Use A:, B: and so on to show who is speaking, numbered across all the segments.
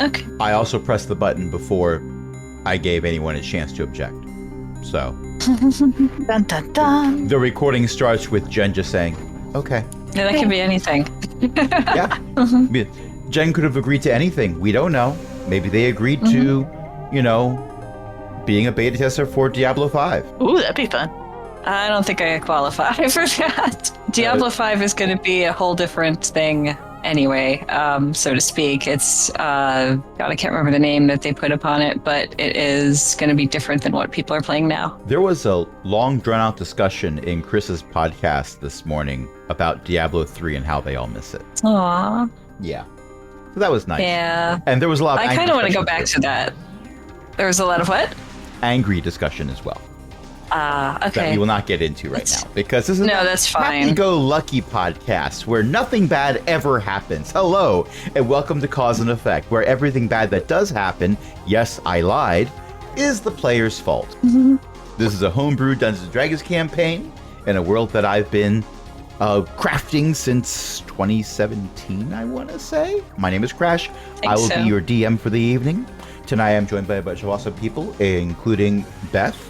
A: Okay.
B: I also pressed the button before I gave anyone a chance to object. So
C: Dun, dun, dun.
B: the recording starts with Jen just saying, okay.
A: Yeah, that can be anything.
B: Yeah. Jen could have agreed to anything. We don't know. Maybe they agreed to, being a beta tester for Diablo 5.
C: Ooh, that'd be fun.
A: I don't think I qualify for that. Diablo 5 is going to be a whole different thing anyway, so to speak. It's, God, I can't remember the name that they put upon it, but it is going to be different than what people are playing now.
B: There was a long, drawn-out discussion in Chris's podcast this morning about Diablo 3 and how they all miss it.
A: Aww.
B: Yeah. So that was nice.
A: Yeah.
B: And there was a lot of
A: I kind of want to go back to that. There was a lot of what?
B: Angry discussion as well.
A: Okay.
B: That we will not get into right now because this is
A: that's fine.
B: happy-go-lucky podcast where nothing bad ever happens. Hello, and welcome to Cause and Effect, where everything bad that does happen, yes, I lied, is the player's fault. This is a homebrew Dungeons & Dragons campaign in a world that I've been crafting since 2017, I want to say. My name is Crash. I will be your DM for the evening. Tonight I'm joined by a bunch of awesome people, including Beth,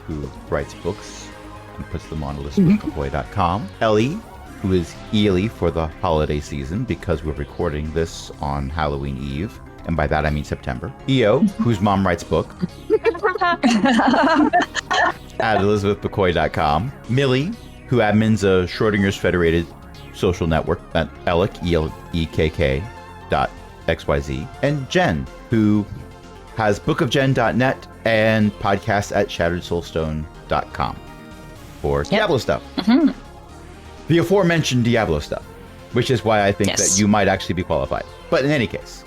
B: who writes books and puts them on a list with McCoy.com. Ellie, who is Ely for the holiday season because we're recording this on Halloween Eve. And by that I mean September. EO, whose mom writes book at ElizabethMcCoy.com. Millie, who admins a Schrodinger's Federated social network at ELEK.xyz. And Jen, who has bookofjen.net and podcast at shatteredsoulstone.com for Diablo stuff. The aforementioned Diablo stuff, which is why I think that you might actually be qualified. But in any case,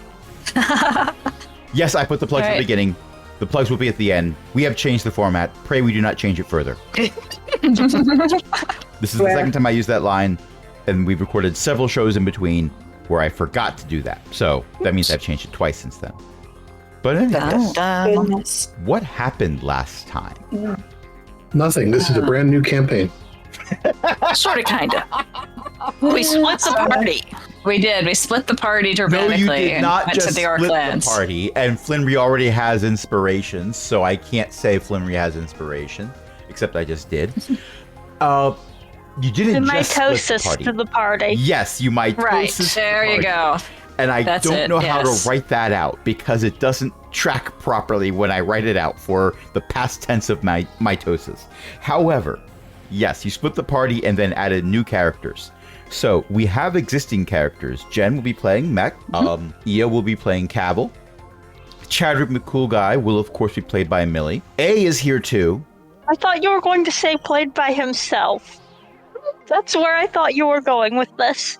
B: yes, I put the plugs at the beginning. The plugs will be at the end. We have changed the format. Pray we do not change it further. This is the second time I used that line, and we've recorded several shows in between where I forgot to do that. So that means I've changed it twice since then. But anyways, what happened last time?
D: Nothing. This is a brand new campaign.
C: Sort of, kind of. We split the party.
A: We did. We split the party dramatically.
B: No, you did not
A: and
B: just
A: went to the
B: split
A: Orclands.
B: the party. And Flinry already has inspiration, so I can't say Flinry has inspiration, except I just did. You didn't
E: the
B: just split the
E: mitosis
B: party.
E: to the party.
B: Yes, you mitosis.
A: Right.
B: the
A: There you
B: party.
A: go.
B: And I
A: That's
B: don't
A: it,
B: know how
A: yes.
B: to write that out because it doesn't track properly when I write it out for the past tense of my mitosis. However, yes, you split the party and then added new characters. So we have existing characters. Jen will be playing Mech. Ia will be playing Cabal. Chadwick McCool Guy will, of course, be played by Millie. A is here too.
E: I thought you were going to say played by himself. That's where I thought you were going with this.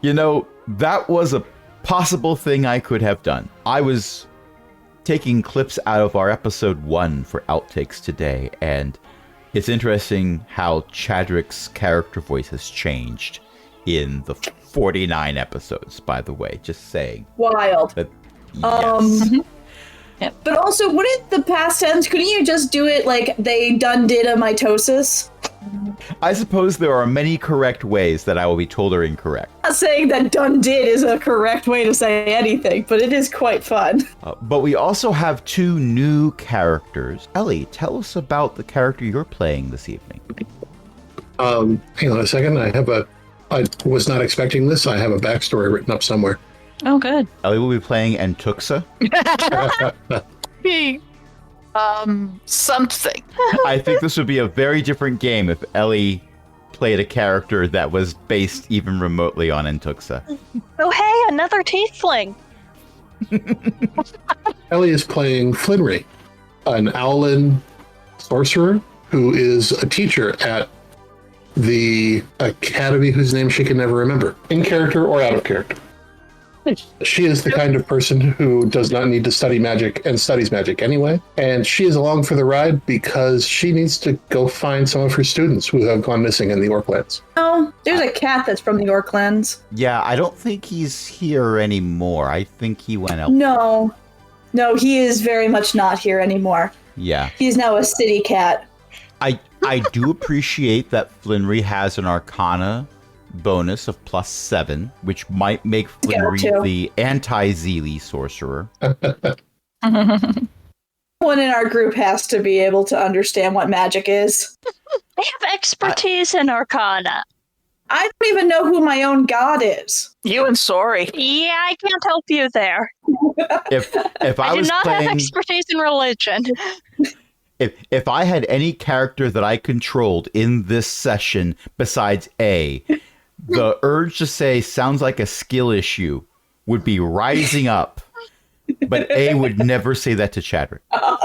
B: You know, that was a possible thing I could have done. I was taking clips out of our episode 1 for outtakes today, and it's interesting how Chadwick's character voice has changed in the 49 episodes, by the way, just saying.
F: Wild.
B: That, yes.
F: But also, wouldn't the past tense, couldn't you just do it like they done did a mitosis?
B: I suppose there are many correct ways that I will be told are incorrect.
F: I'm not saying that done did is a correct way to say anything, but it is quite fun.
B: But we also have 2 new characters. Ellie, tell us about the character you're playing this evening.
D: Hang on a second. I was not expecting this. I have a backstory written up somewhere.
A: Oh, good.
B: Ellie will be playing Antuxa.
C: Something.
B: I think this would be a very different game if Ellie played a character that was based even remotely on Antuxa.
E: Oh, hey, another tiefling.
D: Ellie is playing Flinry, an Owlin sorcerer who is a teacher at the academy whose name she can never remember, in character or out of character. She is the kind of person who does not need to study magic and studies magic anyway. And she is along for the ride because she needs to go find some of her students who have gone missing in the Orclands.
F: Oh, there's a cat that's from the Orclands.
B: Yeah, I don't think he's here anymore. I think he went out.
F: No, he is very much not here anymore.
B: Yeah.
F: He's now a city cat.
B: I do appreciate that Flinry has an Arcana bonus of +7, which might make Flinry
F: Go to.
B: the anti-Zeely sorcerer.
F: One in our group has to be able to understand what magic is.
E: I have expertise in Arcana.
F: I don't even know who my own god is.
C: You and Sorry.
E: Yeah, I can't help you there.
B: If I
E: I do
B: was
E: not have
B: playing,
E: expertise in religion.
B: if I had any character that I controlled in this session besides A, the urge to say sounds like a skill issue would be rising up. But A would never say that to Chadrick.
F: But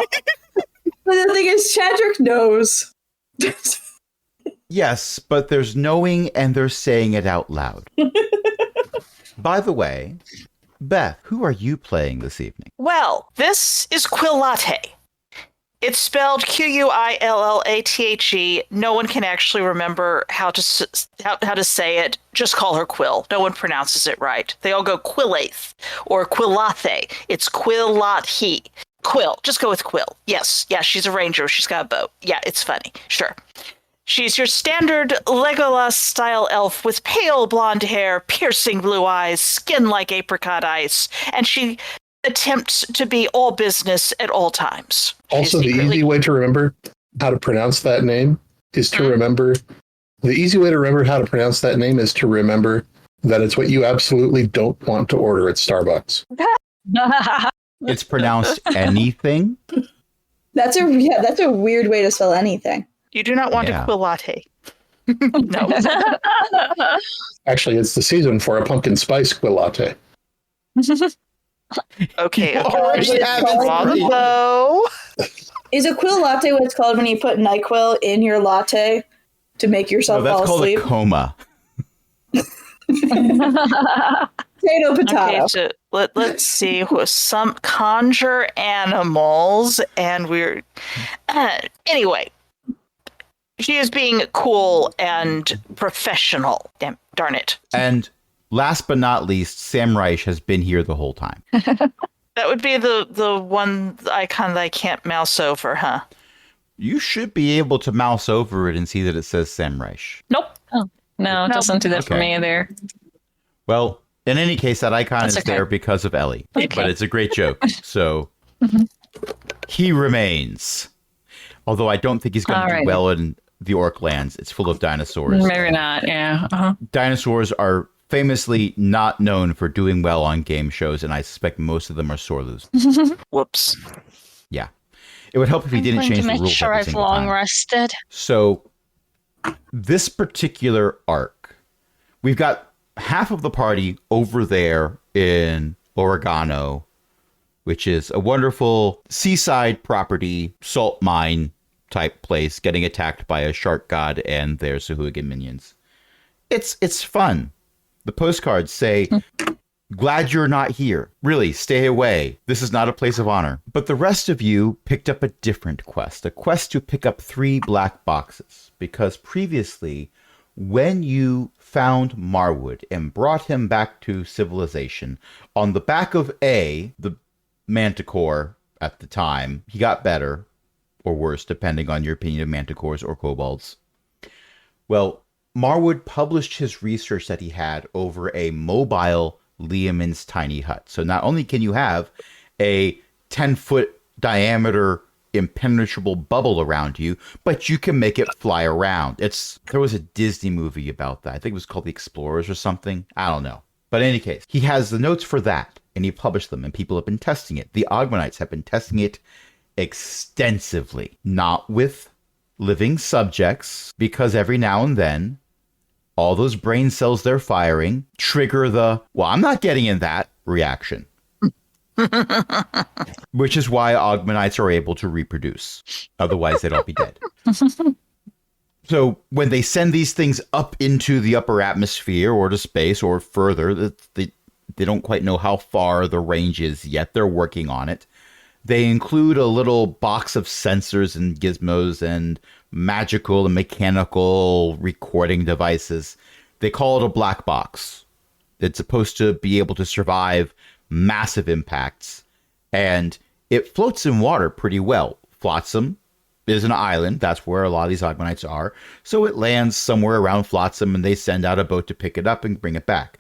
F: the thing is, Chadrick knows.
B: Yes, but there's knowing and there's saying it out loud. By the way, Beth, who are you playing this evening?
C: Well, this is Quillate. It's spelled Quillathe. No one can actually remember how to say it. Just call her Quill. No one pronounces it right. They all go Quillath or Quillathe. It's Quillathe. Quill. Just go with Quill. Yes. Yeah, she's a ranger. She's got a bow. Yeah, it's funny. Sure. She's your standard Legolas-style elf with pale blonde hair, piercing blue eyes, skin like apricot ice, and she attempts to be all business at all times.
D: Also, the easy way to remember how to pronounce that name is to remember. The easy way to remember how to pronounce that name is to remember that it's what you absolutely don't want to order at Starbucks.
B: It's pronounced anything.
F: That's a weird way to spell anything.
C: You do not want
B: Yeah.
C: a Quillate. No.
D: Actually, it's the season for a pumpkin spice quill latte.
C: Okay.
B: already have it
C: Draw the
B: ready.
C: bow.
F: Is a quill latte what it's called when you put NyQuil in your latte to make
B: No,
F: yourself
B: that's
F: fall
B: called
F: asleep?
B: a coma.
F: Potato, potato.
C: Okay, so let's see. Some conjure animals, and we're anyway. She is being cool and professional. Darn it.
B: And last but not least, Sam Reich has been here the whole time.
C: That would be the one icon that I can't mouse over, huh?
B: You should be able to mouse over it and see that it says Sam Reich.
C: Nope.
A: No, it doesn't do that for
B: Okay.
A: me either.
B: Well, in any case, that icon
A: That's
B: is
A: okay.
B: there because of Ellie.
A: Okay.
B: But it's a great joke. So he remains. Although I don't think he's going to do
A: Alright.
B: well in the Orc lands. It's full of dinosaurs.
A: Maybe not. Yeah. Uh-huh.
B: Dinosaurs are famously not known for doing well on game shows, and I suspect most of them are sore losers.
C: Whoops.
B: Yeah. It would help if he
E: I'm
B: didn't
E: going
B: change
E: to
B: the
E: make
B: rules
E: sure
B: every
E: I've
B: single
E: long
B: time.
E: rested.
B: So this particular arc, we've got half of the party over there in Oregano, which is a wonderful seaside property, salt mine type place, getting attacked by a shark god and their Sahuagin minions. It's fun. The postcards say, "Glad you're not here. Really, stay away. This is not a place of honor." But the rest of you picked up a different quest, a quest to pick up 3 black boxes, because previously, when you found Marwood and brought him back to civilization, on the back of A, the manticore at the time, he got better or worse, depending on your opinion of manticores or kobolds. Well, Marwood published his research that he had over a mobile Liamon's tiny hut. So not only can you have a 10-foot diameter impenetrable bubble around you, but you can make it fly around. There was a Disney movie about that. I think it was called The Explorers or something. I don't know. But in any case, he has the notes for that, and he published them, and people have been testing it. The Ogmanites have been testing it extensively, not with living subjects, because every now and then, all those brain cells they're firing trigger the, well, I'm not getting in that reaction. Which is why Ogmanites are able to reproduce. Otherwise, they'd all be dead. So when they send these things up into the upper atmosphere or to space or further, they don't quite know how far the range is yet. They're working on it. They include a little box of sensors and gizmos and magical and mechanical recording devices. They call it a black box. It's supposed to be able to survive massive impacts, and it floats in water pretty well. Flotsam is an island. That's where a lot of these Ogmanites are. So it lands somewhere around Flotsam, and they send out a boat to pick it up and bring it back.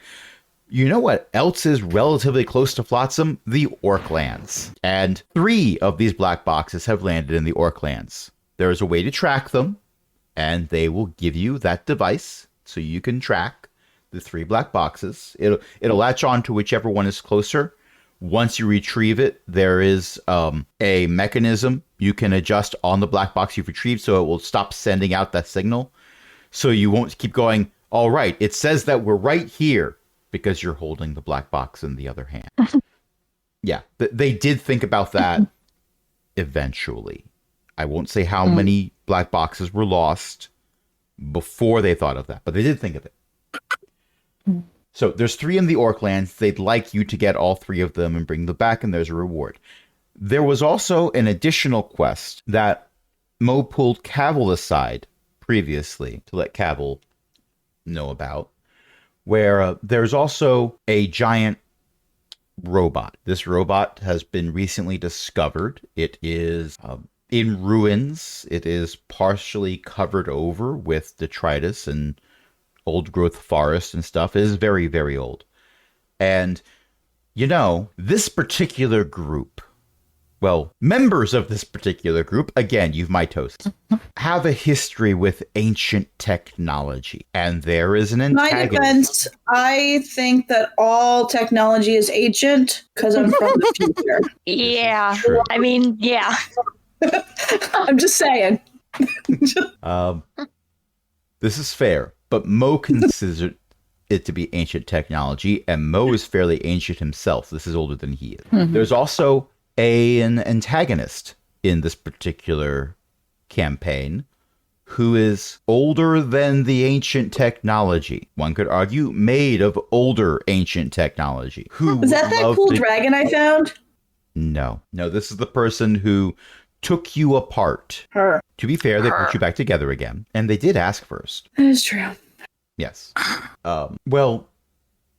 B: You know what else is relatively close to Flotsam? The Orklands. And 3 of these black boxes have landed in the Orklands. There is a way to track them, and they will give you that device so you can track the 3 black boxes. It'll latch on to whichever one is closer. Once you retrieve it, there is a mechanism you can adjust on the black box you've retrieved, so it will stop sending out that signal. So you won't keep going, all right, it says that we're right here, because you're holding the black box in the other hand. Yeah, they did think about that eventually. I won't say how many black boxes were lost before they thought of that, but they did think of it. So there's 3 in the Orklands. They'd like you to get all 3 of them and bring them back, and there's a reward. There was also an additional quest that Mo pulled Cavil aside previously to let Cavil know about, where there's also a giant robot. This robot has been recently discovered. It is in ruins. It is partially covered over with detritus and old growth forest and stuff. It is very, very old. And, you know, this particular group, well, members of this particular group, again, you've mitosis, have a history with ancient technology. And there is an
F: My
B: antagonist.
F: defense, I think that all technology is ancient because I'm from the future.
E: Yeah.
B: True.
E: I mean, yeah.
F: I'm just saying.
B: This is fair, but Mo considered it to be ancient technology, and Mo is fairly ancient himself. This is older than he is. There's also an antagonist in this particular campaign who is older than the ancient technology. One could argue made of older ancient technology. Who
F: Was that
B: would love
F: cool
B: to-
F: dragon I found?
B: No, this is the person who took you apart.
F: Her.
B: To be fair, they put you back together again, and they did ask first.
F: That is true.
B: Yes. Well,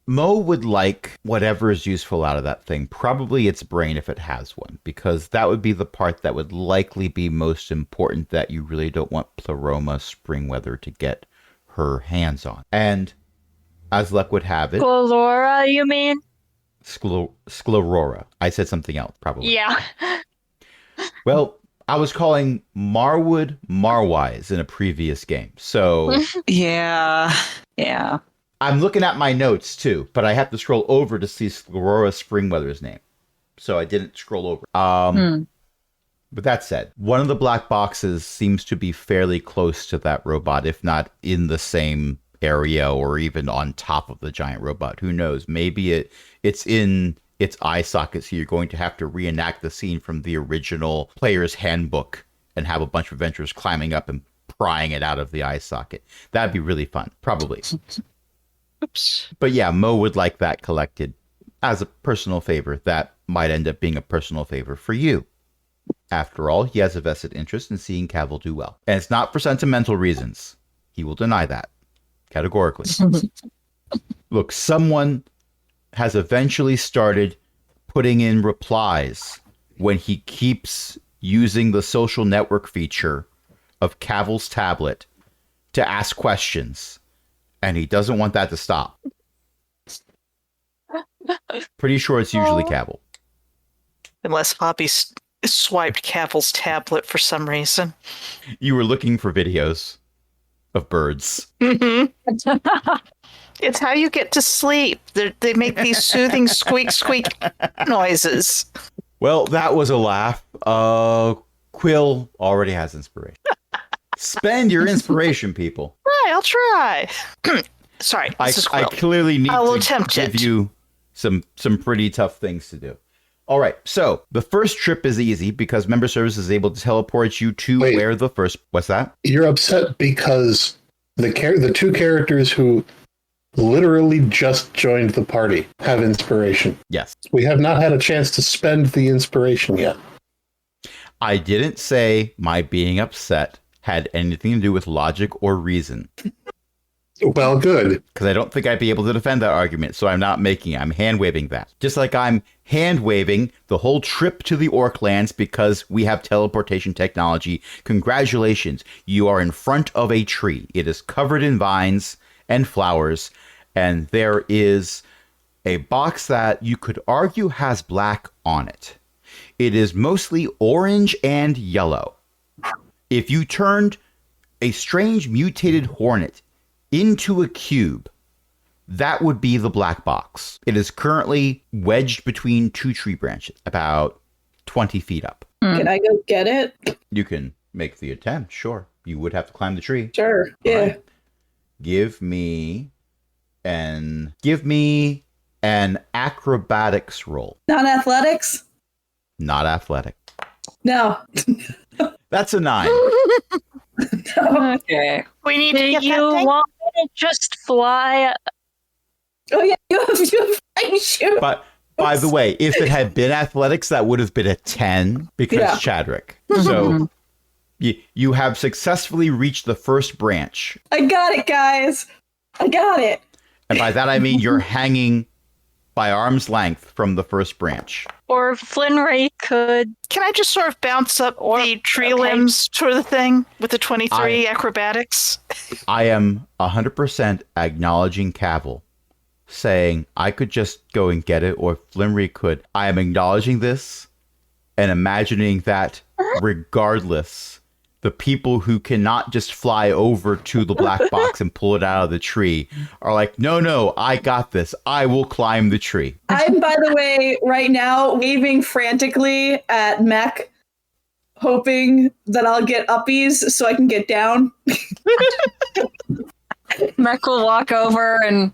B: Mo would like whatever is useful out of that thing, probably its brain if it has one, because that would be the part that would likely be most important that you really don't want Pleroma Springweather to get her hands on. And as luck would have it,
E: Glora, you mean?
B: Sclerora. I said something else, probably.
E: Yeah.
B: Well, I was calling Marwood Marwise in a previous game, so
A: Yeah.
B: I'm looking at my notes too, but I have to scroll over to see Sclerora Springweather's name. So I didn't scroll over. But that said, one of the black boxes seems to be fairly close to that robot, if not in the same area or even on top of the giant robot. Who knows? Maybe it's in its eye socket, so you're going to have to reenact the scene from the original player's handbook and have a bunch of adventurers climbing up and prying it out of the eye socket. That'd be really fun, probably.
C: Oops.
B: But yeah, Mo would like that collected as a personal favor. That might end up being a personal favor for you. After all, he has a vested interest in seeing Cavil do well. And it's not for sentimental reasons. He will deny that, categorically. Look, someone has eventually started putting in replies when he keeps using the social network feature of Cavil's tablet to ask questions. And he doesn't want that to stop. Pretty sure it's usually Cavil.
C: Unless Hobby swiped Cavil's tablet for some reason.
B: You were looking for videos of birds.
C: It's how you get to sleep. They make these soothing squeak squeak noises.
B: Well, that was a laugh. Quill already has inspiration. Spend your inspiration, people.
C: Right, I'll try. Sorry, this is
B: I
C: Quill.
B: clearly need
C: I will
B: to
C: attempt
B: give
C: it.
B: you some pretty tough things to do. All right, so the first trip is easy because member service is able to teleport you to
D: Wait.
B: where the first... What's that?
D: You're upset because the 2 characters who literally just joined the party have inspiration.
B: Yes.
D: We have not had a chance to spend the inspiration yet.
B: I didn't say my being upset had anything to do with logic or reason.
D: Well, good.
B: Because I don't think I'd be able to defend that argument, so I'm not making it. I'm hand-waving that. Just like I'm hand-waving the whole trip to the Orklands because we have teleportation technology. Congratulations, you are in front of a tree. It is covered in vines and flowers, and there is a box that you could argue has black on it. It is mostly orange and yellow. If you turned a strange mutated hornet into a cube, that would be the black box. It is currently wedged between two tree branches, about 20 feet up.
F: Can I go get it?
B: You can make the attempt, sure. You would have to climb the tree.
F: Sure. Yeah.
B: All right. Give me an acrobatics roll.
F: Non-athletics?
B: Not athletic.
F: No.
B: That's a 9.
A: Okay.
C: We need to
E: Do
C: get
E: you
C: that thing.
E: want me to just fly?
F: Oh yeah, you have flying shoes.
B: But by the way, if it had been athletics, that would have been a 10 because
F: Yeah.
B: Chadrick. So you have successfully reached the first branch.
F: I got it, guys. I got it.
B: And by that, I mean you're hanging by arm's length from the first branch.
E: Or Flinray could.
C: Can I just sort of bounce up the tree
E: okay.
C: limbs to the thing with the 23 acrobatics?
B: I am 100% acknowledging Cavil, saying I could just go and get it, or Flimry could. I am acknowledging this and imagining that regardless, the people who cannot just fly over to the black box and pull it out of the tree are like, no, I got this. I will climb the tree.
F: I'm, by the way, right now waving frantically at Mech, hoping that I'll get uppies so I can get down.
A: Mech will walk over and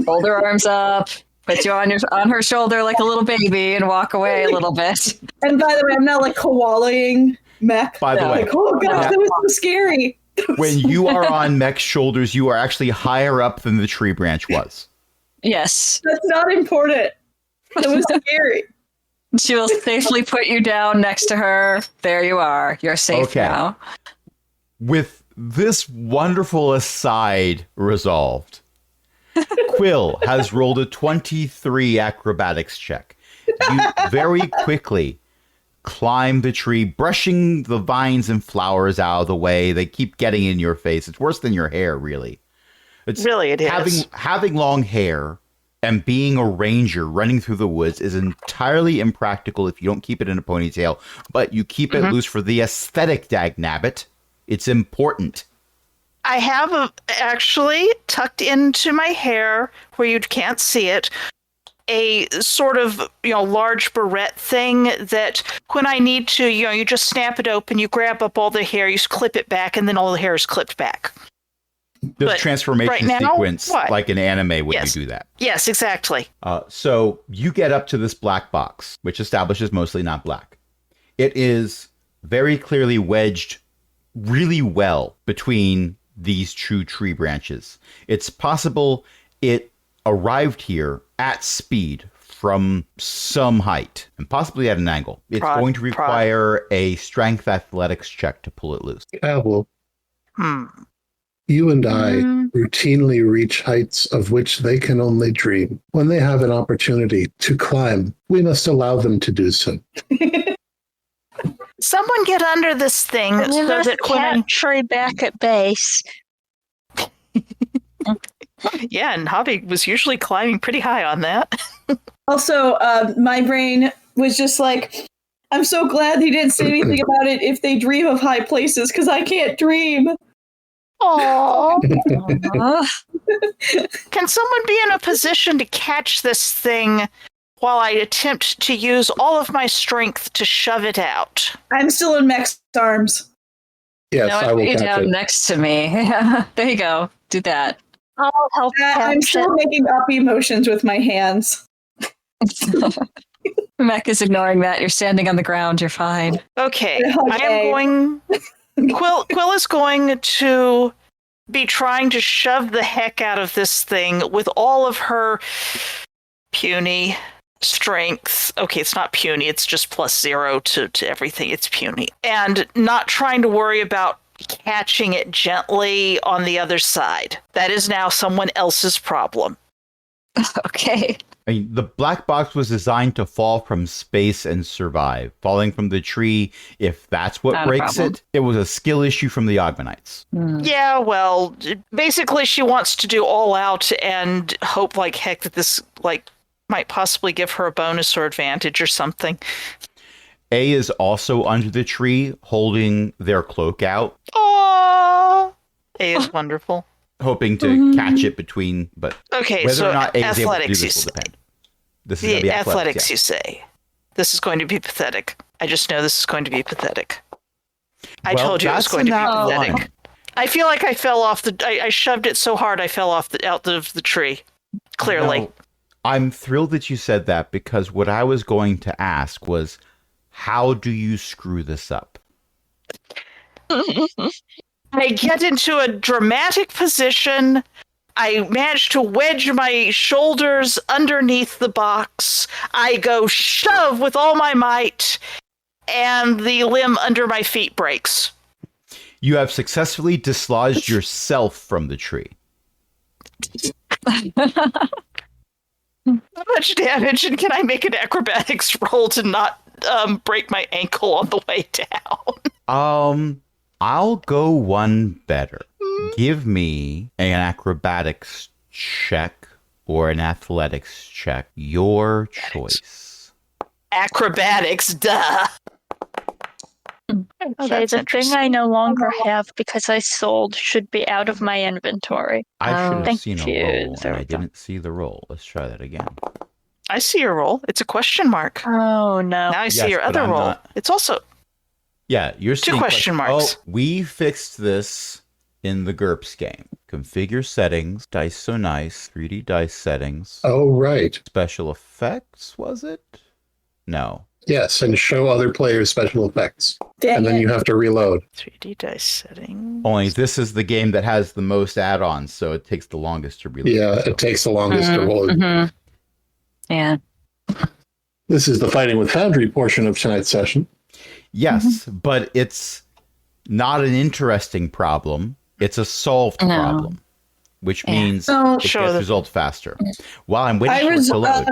A: hold her arms up, put you on her shoulder like a little baby, and walk away a little bit.
F: And by the way, I'm not like koalaing Mech.
B: By the way,
F: Like, oh gosh, that was so scary.
B: when you are on Mech's shoulders, you are actually higher up than the tree branch was.
A: Yes.
F: That's not important. It was scary.
A: She will safely put you down next to her. There you are. You're safe
B: Okay.
A: now.
B: With this wonderful aside resolved, Quill has rolled a 23 acrobatics check. You very quickly climb the tree, brushing the vines and flowers out of the way. They keep getting in your face. It's worse than your hair, really. It's
C: Really, it is.
B: Having long hair and being a ranger running through the woods is entirely impractical if you don't keep it in a ponytail, but you keep it loose for the aesthetic, dagnabbit. It's important.
C: I have actually tucked into my hair where you can't see it a sort of large barrette thing that when I need to you just snap it open, you grab up all the hair, you clip it back, and then all the hair is clipped back.
B: The
C: But
B: transformation
C: right now,
B: sequence,
C: what?
B: like in anime, when
C: Yes.
B: you do that.
C: Yes, exactly.
B: So you get up to this black box, which establishes mostly not black. It is very clearly wedged really well between these two tree branches. It's possible it arrived here at speed from some height and possibly at an angle. It's going to require a strength athletics check to pull it loose.
D: Cavil,
C: Hmm.
D: you and I routinely reach heights of which they can only dream. When they have an opportunity to climb, we must allow them to do so.
C: Someone get under this thing
E: Leave
C: so
E: us
C: that when
E: cat tree back at base.
C: yeah, and Hobby was usually climbing pretty high on that.
F: Also, my brain was just like, I'm so glad he didn't say anything about it if they dream of high places, because I can't dream.
E: Aww.
C: Can someone be in a position to catch this thing while I attempt to use all of my strength to shove it out?
F: I'm still in Mech's arms.
D: Yes,
A: Now I
D: I
A: put
D: will
A: you
D: catch
A: down
D: it.
A: next to me. There you go. Do that.
E: I'll help
F: I'm
E: catch
F: still
E: it.
F: making up emotions with my hands.
A: Mech is ignoring that. You're standing on the ground. You're fine.
C: Okay, I
F: Okay.
C: am going. Quill is going to be trying to shove the heck out of this thing with all of her puny strength. Okay, it's not puny, it's just +0 to everything. It's puny. And not trying to worry about, catching it gently on the other side. That is now someone else's problem.
A: Okay.
B: I mean, the black box was designed to fall from space and survive. Falling from the tree, if that's what
A: Not a
B: breaks
A: problem.
B: it was a skill issue from the Ogmanites.
C: Yeah, well, basically she wants to do all out and hope like heck that this like might possibly give her a bonus or advantage or something.
B: A is also under the tree, holding their cloak out,
C: Aww. A is wonderful.
B: hoping to catch it between, but
C: Okay,
B: whether
C: so
B: or not A is able to do
C: athletics, you
B: this will
C: say.
B: depend. This is going to
C: The
B: be
C: athletics,
B: yeah.
C: you say. This is going to be pathetic. I just know this is going to be pathetic. I
B: Well,
C: told you it was
B: that's
C: going to be
B: not
C: pathetic.
B: one.
C: I feel like I fell off the. I shoved it so hard I fell off out of the tree. Clearly.
B: Well, I'm thrilled that you said that, because what I was going to ask was, how do you screw this up?
C: I get into a dramatic position. I manage to wedge my shoulders underneath the box. I go shove with all my might, and the limb under my feet breaks.
B: You have successfully dislodged yourself from the tree.
C: How much damage, and can I make an acrobatics roll to not break my ankle on the way down?
B: I'll go one better. Give me an acrobatics check or an athletics check. Your choice.
C: Acrobatics, duh.
E: Okay,
C: that's
E: the thing
C: interesting.
E: I no longer have because I sold should be out of my inventory.
B: I should have
E: Thank
B: seen a
E: you.
B: roll,
E: There
B: and I
E: we go.
B: didn't see the roll. Let's try that again.
C: I see your roll. It's a question mark.
E: Oh no.
C: Now I see
B: Yes,
C: your
B: but
C: other
B: I'm
C: roll.
B: not-
C: It's also
B: Yeah, you're seeing
C: question marks.
B: Oh, we fixed this in the GURPS game. Configure settings, dice so nice, 3D dice settings,
D: Oh, right.
B: special effects, was it? No.
D: Yes, and show other players special effects.
F: Dang
D: And then
F: it.
D: you have to reload.
C: 3D dice setting.
B: Only this is the game that has the most add-ons, so it takes the longest to reload.
D: Yeah,
B: So-
D: it takes the longest to roll.
A: Yeah.
D: This is the Fighting with Foundry portion of tonight's session.
B: Yes, but it's not an interesting problem. It's a solved
A: No.
B: problem, which
A: Yeah.
B: means
F: So-
B: it
C: Sure.
B: gets results faster. While I'm waiting
F: I
B: for it
F: was
B: to load.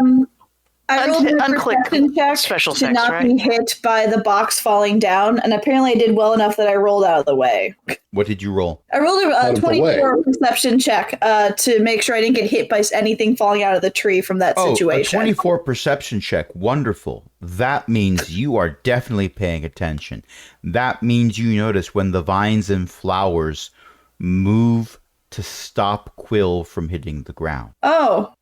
F: I rolled a
C: Unclick
F: perception check
C: special
F: to
C: effects,
F: not
C: right?
F: be hit by the box falling down, and apparently I did well enough that I rolled out of the way.
B: What did you roll?
F: I rolled
D: Out
F: a
D: of the
F: 24 perception check to make sure I didn't get hit by anything falling out of the tree from that
B: Oh, a
F: situation.
B: 24 perception check. Wonderful. That means you are definitely paying attention. That means you notice when the vines and flowers move to stop Quill from hitting the ground.
F: Oh.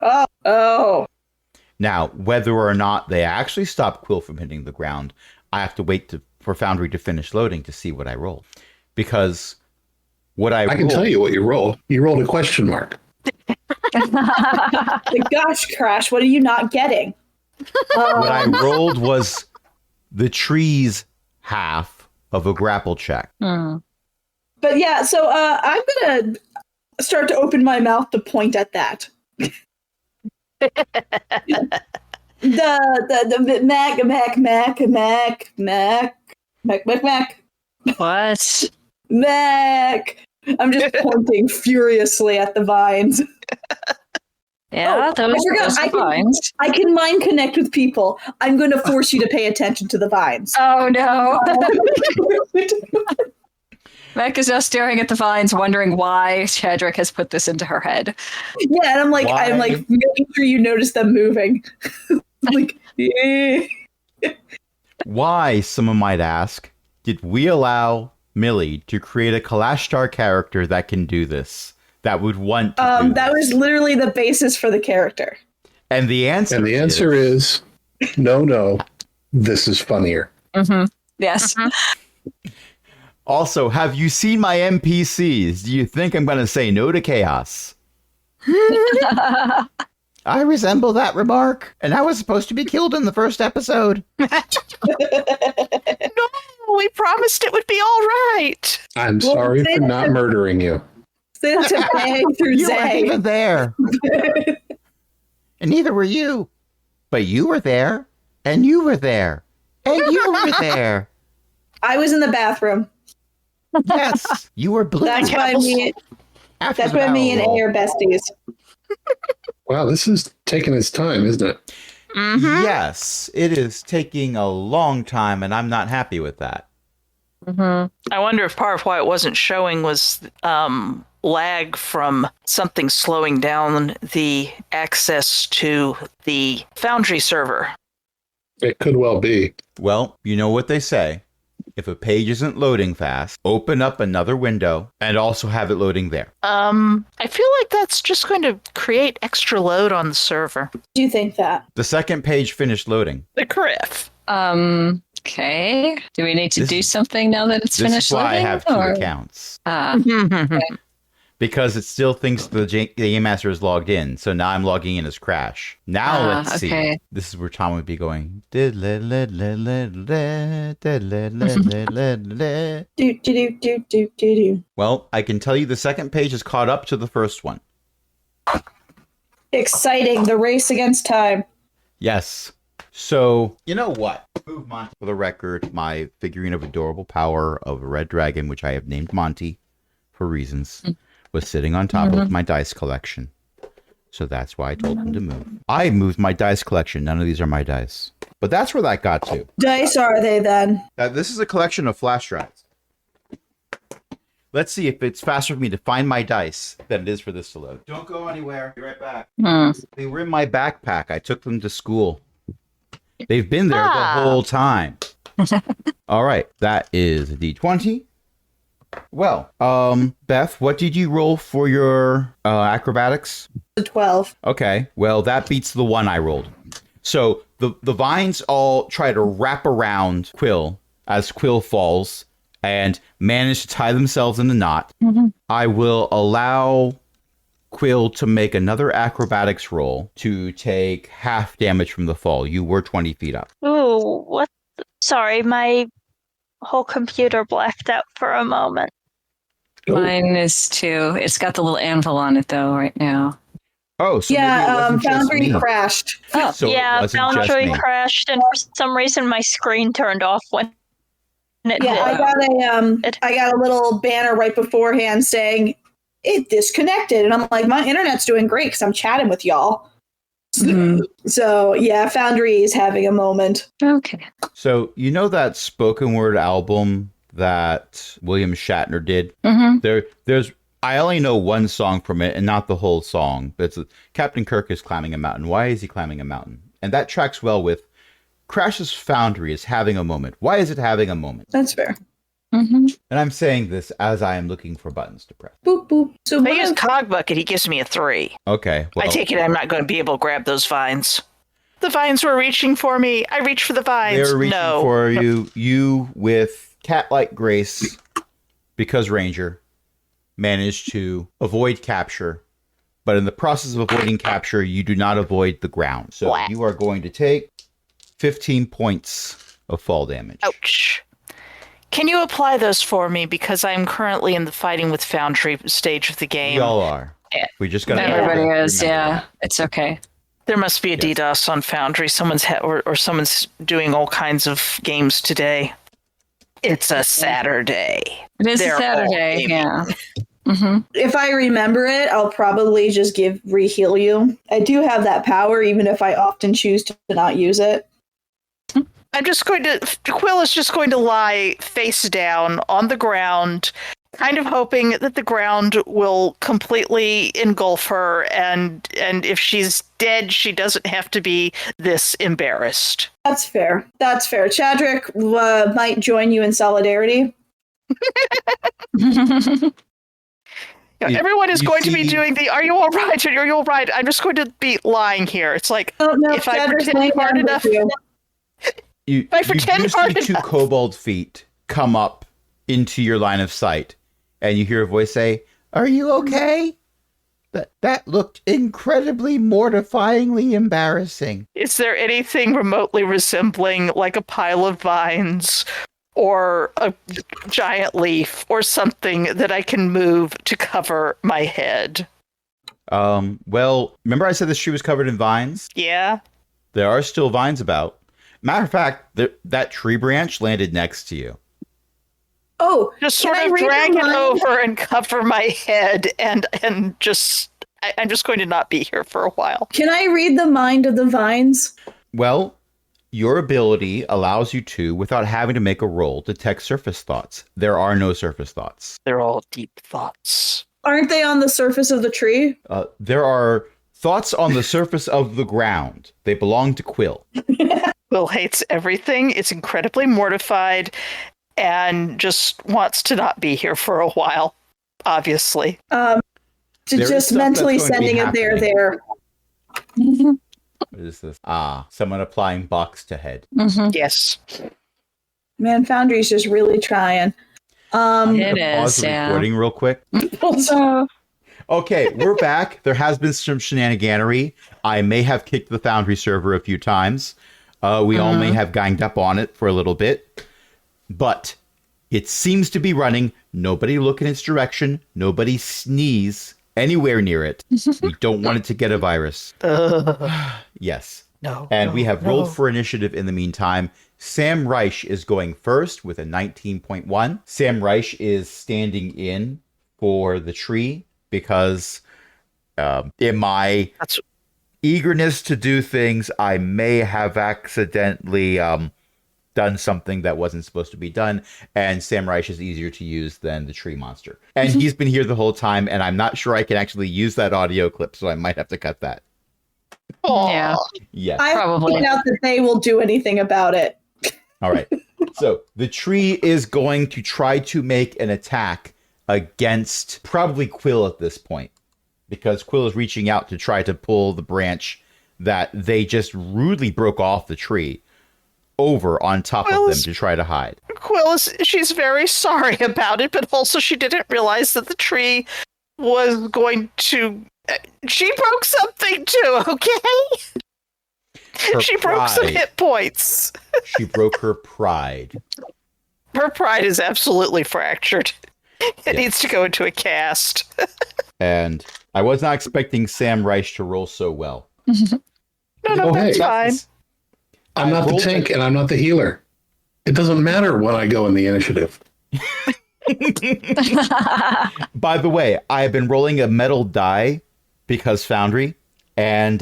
B: Now, whether or not they actually stop Quill from hitting the ground, I have to wait for Foundry to finish loading to see what I roll. Because what I
D: I can
B: rolled,
D: tell you what you rolled. You rolled a question mark.
F: Gosh, Crash, what are you not getting?
B: what I rolled was the tree's half of a grapple check.
F: But yeah, so I'm gonna start to open my mouth to point at that. the Mac. I'm just pointing furiously at the vines.
A: Yeah,
F: Oh, I forgot,
A: those
F: I
A: are
F: can-
A: vines.
F: I can mind connect with people. I'm going to force you to pay attention to the vines.
A: Oh no. Mac is now staring at the vines, wondering why Chadrick has put this into her head.
F: Yeah, and I'm like
B: Why?
F: making sure you notice them moving. Like, eh.
B: Why, someone might ask, did we allow Millie to create a Kalashtar character that can do this? That would want to do
F: That
B: this?
F: was literally the basis for the character.
B: And the answer
D: And the answer is no, this is funnier.
A: Yes.
B: Also, have you seen my NPCs? Do you think I'm going to say no to chaos? I resemble that remark, and I was supposed to be killed in the first episode.
C: No, we promised it would be all right.
D: I'm
F: Well,
D: sorry
F: say
D: for
F: that
D: not
F: to-
D: murdering you.
F: Say that to Bay through
B: You weren't
F: Zay.
B: even there. And neither were you. But you were there, and you were there, and you were there.
F: I was in the bathroom.
B: Yes, you were blue.
F: That's why me.
B: After
F: That's
B: the
F: why me
B: barrel
F: and A
B: roll.
F: are besties.
D: Wow, this is taking its time, isn't it?
C: Mm-hmm.
B: Yes, it is taking a long time, and I'm not happy with that.
C: I wonder if part of why it wasn't showing was lag from something slowing down the access to the Foundry server.
D: It could well be.
B: Well, you know what they say. If a page isn't loading fast, open up another window and also have it loading there.
C: I feel like that's just going to create extra load on the server.
F: Do you think that?
B: The second page finished loading.
C: The Criff.
A: Okay. Do we need to
B: This
A: do
B: is-
A: something now that it's
B: This
A: finished
B: is why I
A: loading,
B: have two
A: or-
B: accounts. Because it still thinks the Game Master is logged in. So now I'm logging in as Crash. Now let's see.
A: okay.
B: This is where Tom would be going. Well,
F: Do.
B: I can tell you the second page is caught up to the first one.
F: Exciting. The race against time.
B: Yes. So, you know what? Move Monty. For the record, my figurine of adorable power of a red dragon, which I have named Monty for reasons, was sitting on top of my dice collection. So that's why I told him to move. I moved my dice collection. None of these are my dice. But that's where that got to.
F: Dice are they then?
B: This is a collection of flash drives. Let's see if it's faster for me to find my dice than it is for this to load. Don't go anywhere. Be right back. They were in my backpack. I took them to school. They've been there the whole time. All right. That is a D20. Well, Beth, what did you roll for your acrobatics?
F: The 12.
B: Okay. Well, that beats the one I rolled. So the vines all try to wrap around Quill as Quill falls and manage to tie themselves in a knot. I will allow Quill to make another acrobatics roll to take half damage from the fall. You were 20 feet up.
E: Ooh, what? Sorry, my whole computer blacked out for a moment.
A: Mine is too. It's got the little anvil on it though right now.
B: Oh, so maybe it
F: Yeah,
B: wasn't just
F: Foundry
B: me.
F: crashed.
A: Oh,
B: So it
E: yeah,
B: wasn't just
E: Foundry
B: me.
E: crashed, and for some reason my screen turned off when it
F: Yeah,
E: did.
F: I got a little banner right beforehand saying it disconnected, and I'm like, my internet's doing great because I'm chatting with y'all. So yeah, Foundry is having a moment.
A: Okay.
B: So you know that spoken word album that William Shatner did? There's I only know one song from it and not the whole song. But it's Captain Kirk is climbing a mountain. Why is he climbing a mountain? And that tracks well with Crash's Foundry is having a moment. Why is it having a moment?
F: That's fair.
B: And I'm saying this as I am looking for buttons to press.
F: Boop boop. So
C: If I
F: what
C: use
F: if-
C: Cogbucket, he gives me a 3.
B: Okay. Well,
C: I take it I'm not going to be able to grab those vines. The vines were reaching for me. I reached for the vines.
B: they were reaching
C: no.
B: for you. You with cat-like grace, because Ranger managed to avoid capture. But in the process of avoiding capture, you do not avoid the ground. So
C: What?
B: you are going to take 15 points of fall damage.
C: Ouch. Can you apply those for me? Because I'm currently in the fighting with Foundry stage of the
B: We
C: game.
B: all are.
C: Yeah.
B: We just got to
A: Everybody is. Yeah, it's okay.
C: There must be a
B: Yes.
C: DDoS on Foundry. Someone's or someone's doing all kinds of games today. It's a Saturday.
A: It is
C: They're
A: a
C: all
A: Saturday.
C: gaming.
A: Yeah.
F: if I remember it, I'll probably just re-heal you. I do have that power, even if I often choose to not use it.
C: I'm just going to. Quill is just going to lie face down on the ground, kind of hoping that the ground will completely engulf her, and if she's dead, she doesn't have to be this embarrassed.
F: That's fair. That's fair. Chadrick might join you in solidarity.
C: Everyone is
B: you
C: going to be
B: see-
C: doing the "Are you all right? Are you all right?" I'm just going to be lying here. It's like
F: Oh no,
C: If I
F: Chadrick's
C: pretend
F: laying
C: hard
F: down
C: enough-
F: with you.
B: You
C: I pretend
B: do
C: hard
B: see two
C: enough.
B: kobold feet come up into your line of sight, and you hear a voice say, "Are you okay?" That looked incredibly mortifyingly embarrassing.
C: is there anything remotely resembling like a pile of vines or a giant leaf or something that I can move to cover my head?
B: Well, remember I said this tree was covered in vines?
C: Yeah.
B: There are still vines about. Matter of fact, that tree branch landed next to you.
F: Oh,
C: Just
F: can
C: sort
F: I
C: of
F: read
C: drag
F: the
C: it
F: mind?
C: over and cover my head, and just I'm just going to not be here for a while.
F: Can I read the mind of the vines?
B: Well, your ability allows you to, without having to make a roll, detect surface thoughts. There are no surface thoughts.
C: They're all deep thoughts.
F: Aren't they on the surface of the tree?
B: There are thoughts on the surface of the ground. They belong to Quill.
C: Will hates everything. It's incredibly mortified, and just wants to not be here for a while. Obviously.
F: To
B: There is
F: just
B: stuff
F: mentally
B: that's going to be
F: sending it
B: happening.
F: there.
B: What is this? Someone applying box to head.
C: Yes.
F: Man, Foundry's just really trying.
B: I'm
A: It
B: gonna pause
A: is,
B: the
A: yeah.
B: recording real quick. Okay, we're back. There has been some shenaniganery. I may have kicked the Foundry server a few times. We all may have ganged up on it for a little bit. But it seems to be running. Nobody look in its direction. Nobody sneeze anywhere near it. We don't want it to get a virus. Yes.
C: No.
B: And we
C: no,
B: have
C: no.
B: rolled for initiative in the meantime. Sam Reich is going first with a 19.1. Sam Reich is standing in for the tree because in my
C: That's
B: eagerness to do things, I may have accidentally done something that wasn't supposed to be done. And Sam Reich is easier to use than the tree monster. And he's been here the whole time, and I'm not sure I can actually use that audio clip, so I might have to cut that.
A: Yeah.
B: Yes.
F: I
A: Probably.
F: point out that they will do anything about it.
B: All right. So the tree is going to try to make an attack against probably Quill at this point, because Quill is reaching out to try to pull the branch that they just rudely broke off the tree over on top of them
C: Quill's-
B: to try to hide.
C: Quill she's very sorry about it, but also she didn't realize that the tree was going to. She broke something too, okay?
B: Her
C: She broke some
B: pride.
C: hit points.
B: She broke her pride.
C: Her pride is absolutely fractured. It
B: Yeah.
C: needs to go into a cast.
B: And I was not expecting Sam Reich to roll so well.
C: No,
D: Oh,
C: that's
D: hey.
C: fine.
D: I'm
B: I
D: not the
B: rolled
D: tank and I'm not the healer. It doesn't matter when I go in the initiative.
B: By the way, I have been rolling a metal die because Foundry, and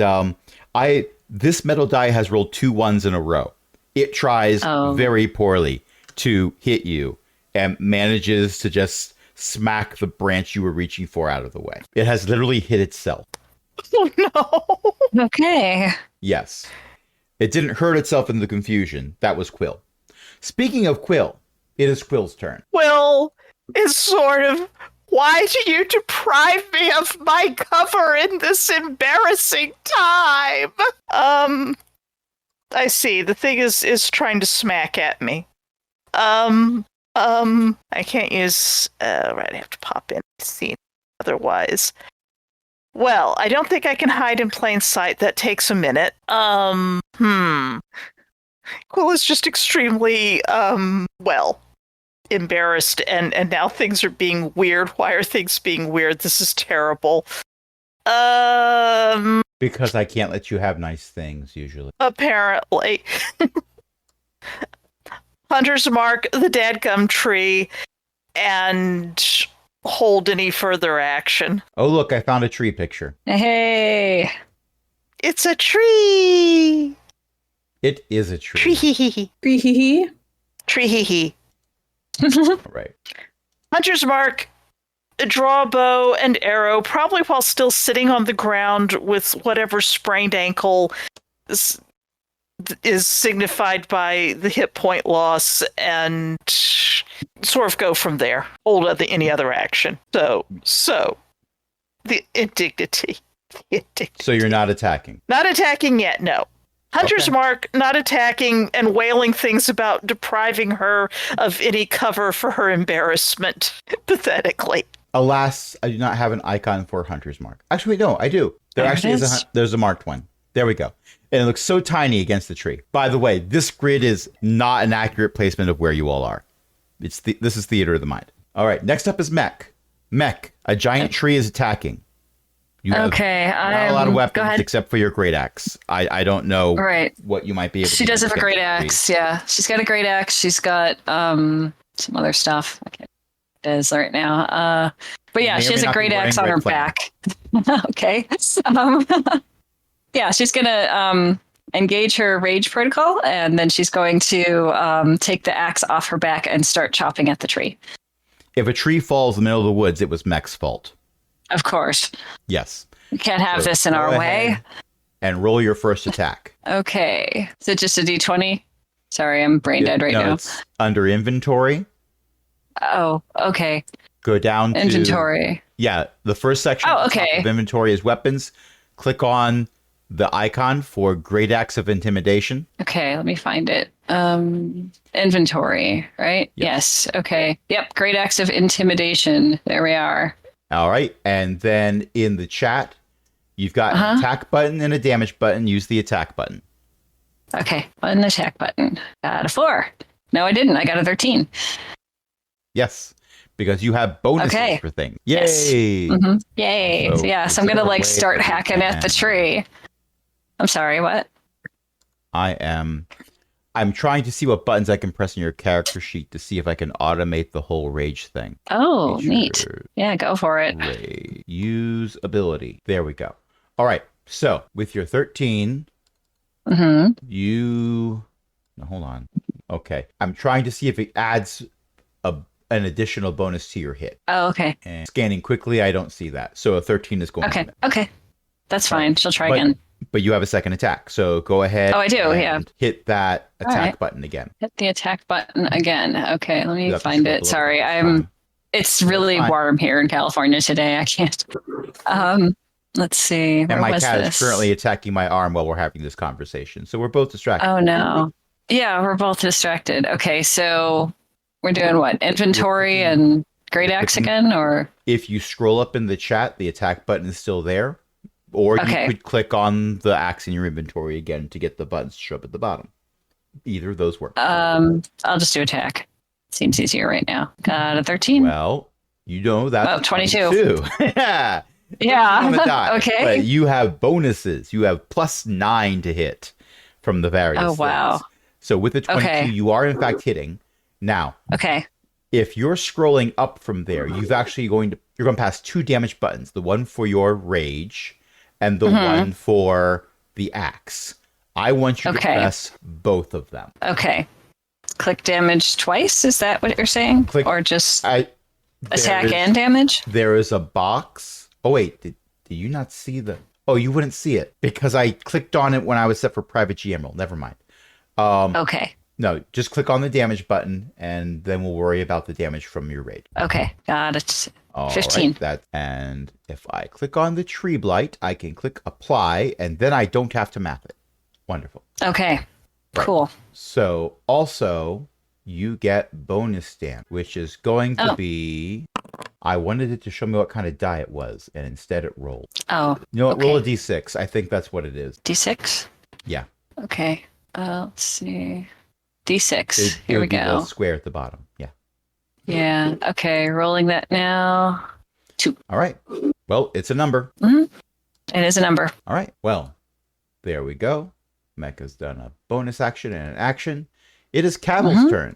B: this metal die has rolled 2 1s in a row. It tries
A: Oh.
B: very poorly to hit you and manages to just smack the branch you were reaching for out of the way. It has literally hit itself.
C: Oh no.
A: Okay.
B: Yes. It didn't hurt itself in the confusion. That was Quill. Speaking of Quill, it is Quill's turn.
C: Will is sort of. Why do you deprive me of my cover in this embarrassing time? I see. The thing is trying to smack at me. I can't use. Right, I have to pop in the scene. Otherwise, well, I don't think I can hide in plain sight. That takes a minute. Quill is just extremely, well, embarrassed, and now things are being weird. Why are things being weird? This is terrible.
B: Because I can't let you have nice things, usually.
C: Apparently. Hunter's mark the dadgum tree and hold any further action.
B: Oh, look, I found a tree picture.
A: Hey.
C: It's a tree.
B: It is a tree.
C: Tree hee hee.
F: Hee hee hee.
C: Tree hee hee.
B: All right.
C: Hunter's mark, draw a bow and arrow, probably while still sitting on the ground with whatever sprained ankle is signified by the hit point loss, and sort of go from there. Hold any other action. So the indignity.
B: So you're not attacking.
C: Not attacking yet, no. Hunter's
B: Okay.
C: mark, not attacking and wailing things about depriving her of any cover for her embarrassment, pathetically.
B: Alas, I do not have an icon for Hunter's Mark. Actually, no, I do. There
A: There
B: actually
A: it
B: is
A: is.
B: there's a marked one. There we go. And it looks so tiny against the tree. By the way, this grid is not an accurate placement of where you all are. This is Theater of the Mind. All right, next up is Mech. Mech, a giant tree is attacking. You have
A: Okay.
B: not a lot of
A: Go
B: weapons
A: ahead.
B: except for your great axe. I don't know
A: Right.
B: what you might be able to
A: She
B: do
A: does have a
B: against
A: great
B: the tree.
A: axe. Yeah. She's got a great axe. She's got some other stuff. I can't remember what it is right now. But yeah,
B: May or
A: she
B: may
A: has a
B: not be
A: great axe on
B: wearing
A: her
B: red flannel.
A: back. Okay. Yeah, she's gonna engage her rage protocol, and then she's going to take the axe off her back and start chopping at the tree.
B: If a tree falls in the middle of the woods, it was Mech's fault.
A: Of course,
B: Yes.
A: we can't have
B: So
A: this in
B: go
A: our way.
B: ahead And roll your first attack.
A: Okay, is it just a d20? Sorry, I'm brain dead right
B: No,
A: now.
B: it's under inventory.
A: Oh, okay.
B: Go down to
A: Inventory.
B: Yeah, the first section
A: Oh,
B: at the top
A: okay.
B: of inventory is weapons. Click on the icon for Great Axe of Intimidation.
A: Okay, let me find it. Inventory, right? Yes. Okay. Yep. Great acts of intimidation. There we are.
B: All right. And then in the chat, you've got an attack button and a damage button. Use the attack button.
A: Okay. Button attack button. Got a 4. No, I didn't. I got a 13.
B: Yes, because you have bonuses
A: Okay.
B: for things.
A: Yes.
B: Yay.
A: Yay.
B: So
A: Yeah. So I'm going to
B: whichever way
A: start
B: that you
A: hacking at the
B: can.
A: tree. I'm sorry. What?
B: I'm trying to see what buttons I can press in your character sheet to see if I can automate the whole rage thing.
A: Oh, neat.
B: Feature,
A: Yeah. Go for it.
B: rage, use ability. There we go. All right. So with your 13,
A: Mm-hmm.
B: no, hold on. Okay. I'm trying to see if it adds an additional bonus to your hit.
A: Oh, okay.
B: And scanning quickly, I don't see that. So a 13 is going
A: Okay.
B: to
A: Okay. That's fine. She'll try
B: But-
A: again.
B: But you have a second attack. So go ahead.
A: Oh, I do,
B: and
A: yeah.
B: Hit that
A: All
B: attack
A: right.
B: button again.
A: Hit the attack button again. Okay. Let
B: You
A: me
B: have to
A: find
B: scroll
A: it.
B: below.
A: Sorry.
B: Fine.
A: It's really
B: Fine.
A: warm here in California today. I can't. Let's see. Where
B: And my
A: was
B: cat
A: this?
B: is currently attacking my arm while we're having this conversation. So we're both distracted.
A: Oh no. Yeah, we're both distracted. Okay, so we're doing what? Inventory and great axe again, or
B: If you scroll up in the chat, the attack button is still there. Or
A: Okay.
B: you could click on the axe in your inventory again to get the buttons to show up at the bottom. Either of those work.
A: I'll just do attack. Seems easier right now. Got a 13.
B: Well, you know that's
A: Oh, 22.
B: 22. Yeah.
A: Yeah.
B: On the die.
A: Okay.
B: But you have bonuses. You have +9 to hit from the various
A: Oh, wow.
B: things. So with the 22,
A: Okay.
B: you are in fact hitting. Now,
A: Okay.
B: if you're scrolling up from there, you're going to pass 2 damage buttons, the one for your rage and the one for the axe. I want you to
A: Okay.
B: press both of them.
A: Okay. Click damage twice. Is that what you're saying?
B: Click-
A: Or just
B: There
A: attack
B: is-
A: and damage?
B: There is a box. Oh wait, did you not see the? Oh, you wouldn't see it because I clicked on it when I was set for private GM role. Never mind.
A: Okay.
B: No, just click on the damage button, and then we'll worry about the damage from your raid.
A: Okay. Got it.
B: All
A: 15.
B: Right, and if I click on the tree blight, I can click apply, and then I don't have to map it. Wonderful.
A: Okay.
B: Right.
A: Cool.
B: So also, you get bonus damage, which is going to
A: Oh.
B: be. I wanted it to show me what kind of die it was, and instead it rolled.
A: Oh,
B: You know what?
A: Okay.
B: Roll a d6. I think that's what it is.
A: D6?
B: Yeah.
A: Okay. Let's see. D6.
B: It
A: Here we
B: would be the
A: go.
B: square at the bottom. Yeah.
A: Yeah. Okay. Rolling that now.
B: All right. Well, it's a number.
A: It is a number.
B: All right. Well, there we go. Mecha's done a bonus action and an action. It is Cavil's turn.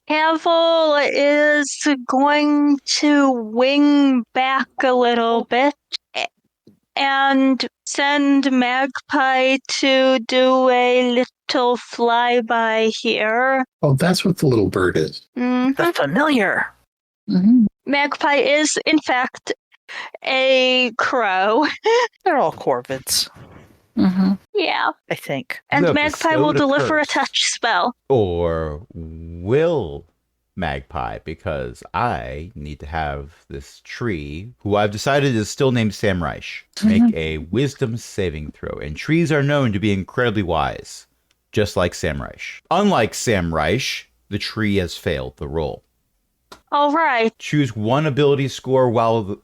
E: Cavill is going to wing back a little bit and send Magpie to do a little flyby here.
D: Oh, that's what the little bird is.
E: Mhm.
C: The familiar.
A: Mhm.
E: Magpie is, in fact, a crow.
C: They're all corvids,
A: Mhm.
E: Yeah.
C: I think.
E: And
B: You have
E: Magpie will
B: bestowed a
E: deliver a
B: curse.
E: touch spell.
B: Or will Magpie, because I need to have this tree, who I've decided is still named Sam Reich, make a wisdom saving throw. And trees are known to be incredibly wise, just like Sam Reich. Unlike Sam Reich, the tree has failed the roll.
E: All right.
B: Choose one ability score while the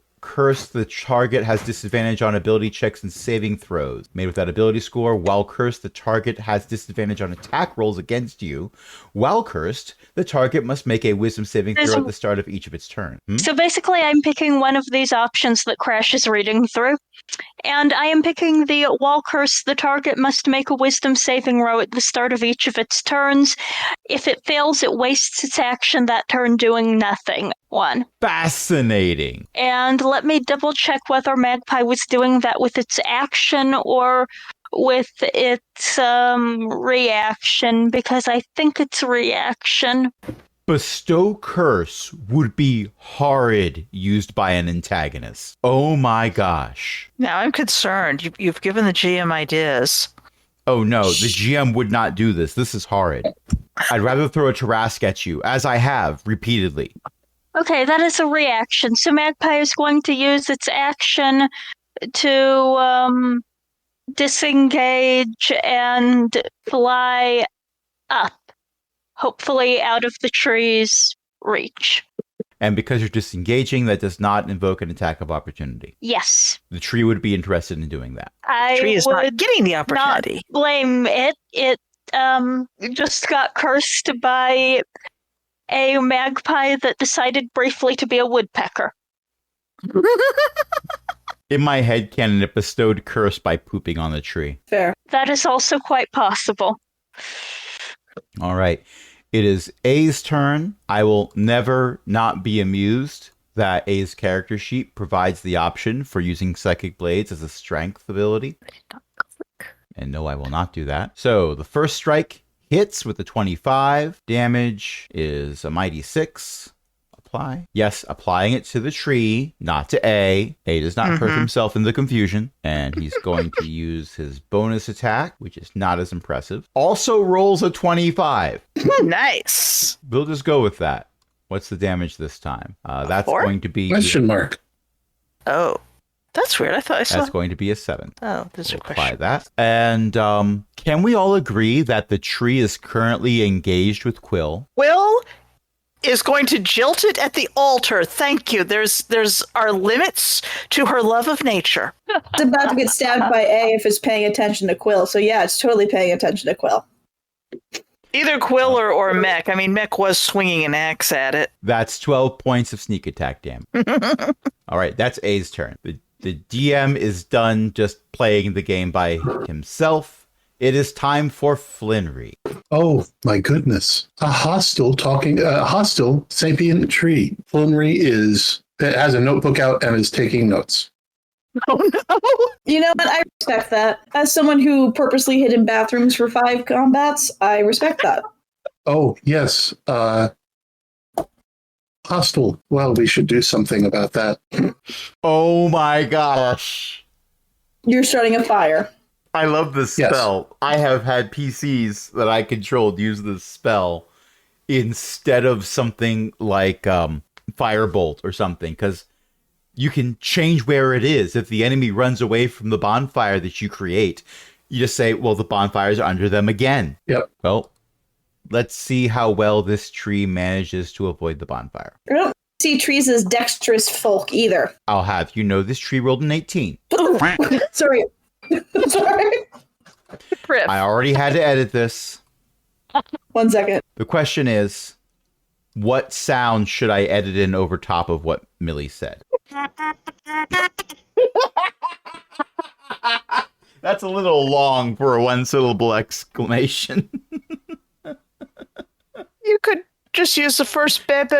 B: the target has disadvantage on ability checks and saving throws. Made with that ability score, while cursed, the target has disadvantage on attack rolls against you. While cursed, the target must make a wisdom saving throw at the start of each of its turn.
E: So basically, I'm picking one of these options that Crash is reading through. And I am picking the wall curse. The target must make a wisdom saving throw at the start of each of its turns. If it fails, it wastes its action that turn doing nothing. 1.
B: Fascinating.
E: And let me double check whether Magpie was doing that with its action or with its reaction, because I think it's reaction.
B: Bestow Curse would be horrid used by an antagonist. Oh my gosh.
C: Now I'm concerned. You've given the GM ideas.
B: Oh no, the GM would not do this. This is horrid. I'd rather throw a Tarrasque at you, as I have repeatedly.
E: Okay, that is a reaction. So Magpie is going to use its action to disengage and fly up, hopefully out of the tree's reach.
B: And because you're disengaging, that does not invoke an attack of opportunity.
E: Yes.
B: The tree would be interested in doing that.
E: I
C: Tree is
E: would
C: not getting the opportunity.
E: not blame it. It just got cursed by a magpie that decided briefly to be a woodpecker.
B: In my head canon, it bestowed curse by pooping on the tree.
F: Fair.
E: That is also quite possible.
B: All right. It is A's turn. I will never not be amused that A's character sheet provides the option for using Psychic Blades as a strength ability. And no, I will not do that. So the first strike hits with a 25. Damage is a mighty 6. Apply. Yes, applying it to the tree, not to A. A does not hurt himself in the confusion. And he's going to use his bonus attack, which is not as impressive. Also rolls a 25.
C: Nice.
B: We'll just go with that. What's the damage this time? That's
C: 4?
B: going to be...
D: Question mark.
C: Oh, that's weird. I thought I saw.
B: That's going to be a 7.
C: Oh, there's a
B: We'll apply
C: question.
B: that. And can we all agree that the tree is currently engaged with Quill?
C: Will is going to jilt it at the altar. Thank you. There's our limits to her love of nature.
F: It's about to get stabbed by A if it's paying attention to Quill. So yeah, it's totally paying attention to Quill.
C: Either Quill or Mech. I mean, Mech was swinging an axe at it.
B: That's 12 points of sneak attack damage. All right, that's A's turn. The DM is done just playing the game by himself. It is time for Flinry.
D: Oh my goodness! A hostile sapient tree. Flinry has a notebook out and is taking notes.
C: Oh no!
F: You know what? I respect that. As someone who purposely hid in bathrooms for 5 combats, I respect that.
D: Oh yes, hostile. Well, we should do something about that.
B: Oh my gosh.
F: You're starting a fire.
B: I love this
D: Yes.
B: spell. I have had PCs that I controlled use this spell instead of something like Firebolt or something, because you can change where it is. If the enemy runs away from the bonfire that you create, you just say, well, the bonfires are under them again.
D: Yep.
B: Well, let's see how well this tree manages to avoid the bonfire.
F: I don't see trees as dexterous folk either.
B: I'll have you know this tree rolled an 18.
F: Sorry. Sorry.
C: Rip.
B: I already had to edit this.
F: 1 second.
B: The question is, what sound should I edit in over top of what Millie said? That's a little long for a one-syllable exclamation.
C: You could just use the first bit.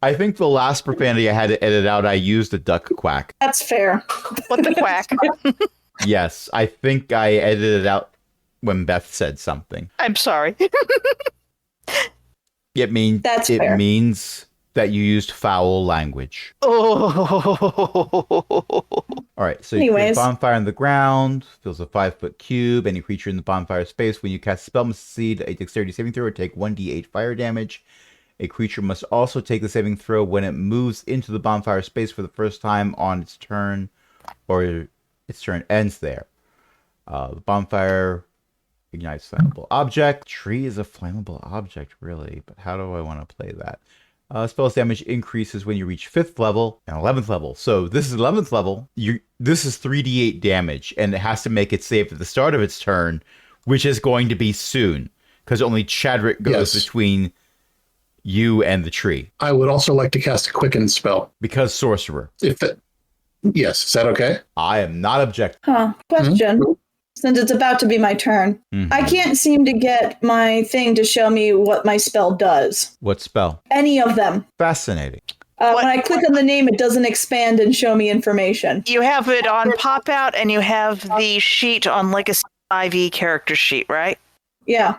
B: I think the last profanity I had to edit out, I used a duck quack.
F: That's fair.
C: What the quack?
B: Yes, I think I edited it out when Beth said something.
C: I'm sorry.
B: It means
F: That's
B: it
F: fair.
B: means that you used foul language.
C: Oh.
B: All right, so you create a
F: Anyways.
B: bonfire on the ground, fills a 5-foot cube. Any creature in the bonfire space, when you cast a spell, must succeed a dexterity saving throw or take 1d8 fire damage. A creature must also take the saving throw when it moves into the bonfire space for the first time on its turn, or its turn ends there. The bonfire ignites flammable object. Tree is a flammable object, really, but how do I want to play that? Spell's damage increases when you reach 5th level and 11th level. So this is 11th level. This is 3d8 damage, and it has to make it save at the start of its turn, which is going to be soon, because only Chadrick goes
D: Yes.
B: between you and the tree,
D: I would also like to cast a quicken spell.
B: because sorcerer.
D: If that, Yes, is that okay?
B: I am not objecting.
F: Huh. Question. Since it's about to be my turn,
B: Mhm.
F: I can't seem to get my thing to show me what my spell does.
B: What spell?
F: Any of them.
B: Fascinating.
C: What-
F: When I click on the name, it doesn't expand and show me information.
C: You have it on pop out, and you have the sheet on Legacy 5e character sheet, right?
F: Yeah.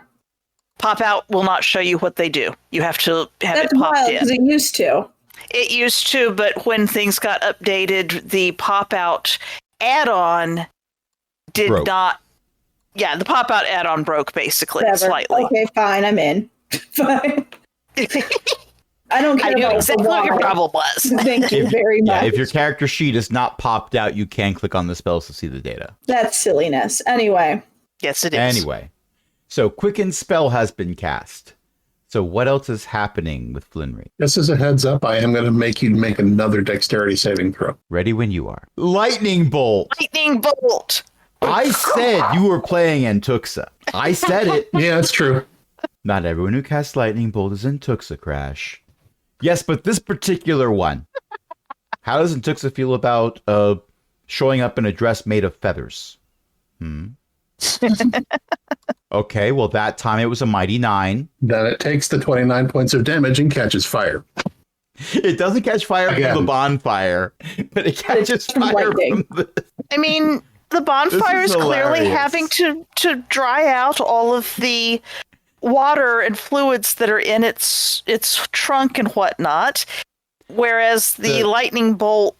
C: Pop out will not show you what they do. You have to have
F: That's
C: it popped
F: wild
C: in.
F: because it used to.
C: It used to, but when things got updated, the pop out add-on did
B: Broke.
C: not. Yeah, the pop out add-on broke basically
F: Whatever.
C: slightly.
F: Okay, fine. I'm in. Fine. I don't care
C: I knew
F: about
C: exactly
F: the
C: what your
F: why.
C: problem was.
F: Thank you very much.
B: Yeah, if your character sheet is not popped out, you can click on the spells to see the data.
F: That's silliness. Anyway.
C: Yes, it is.
B: Anyway, so Quicken spell has been cast. So what else is happening with Flinry?
D: Just as a heads up, I am going to make you make another dexterity saving throw.
B: Ready when you are. Lightning bolt.
C: Lightning bolt.
B: I said you were playing Antuxa. I said it.
D: Yeah, that's true.
B: Not everyone who casts lightning bolt is Antuxa, Crash. Yes, but this particular one. How does Antuxa feel about showing up in a dress made of feathers? Okay, well, that time it was a mighty 9.
D: Then it takes the 29 points of damage and catches fire.
B: It doesn't catch fire
D: Again.
B: from the bonfire, but it catches
F: from
B: fire
F: lightning.
B: from the...
C: I mean, the bonfire
B: This
C: is
B: is
C: clearly
B: hilarious.
C: having to dry out all of the water and fluids that are in its trunk and whatnot, whereas the lightning bolt,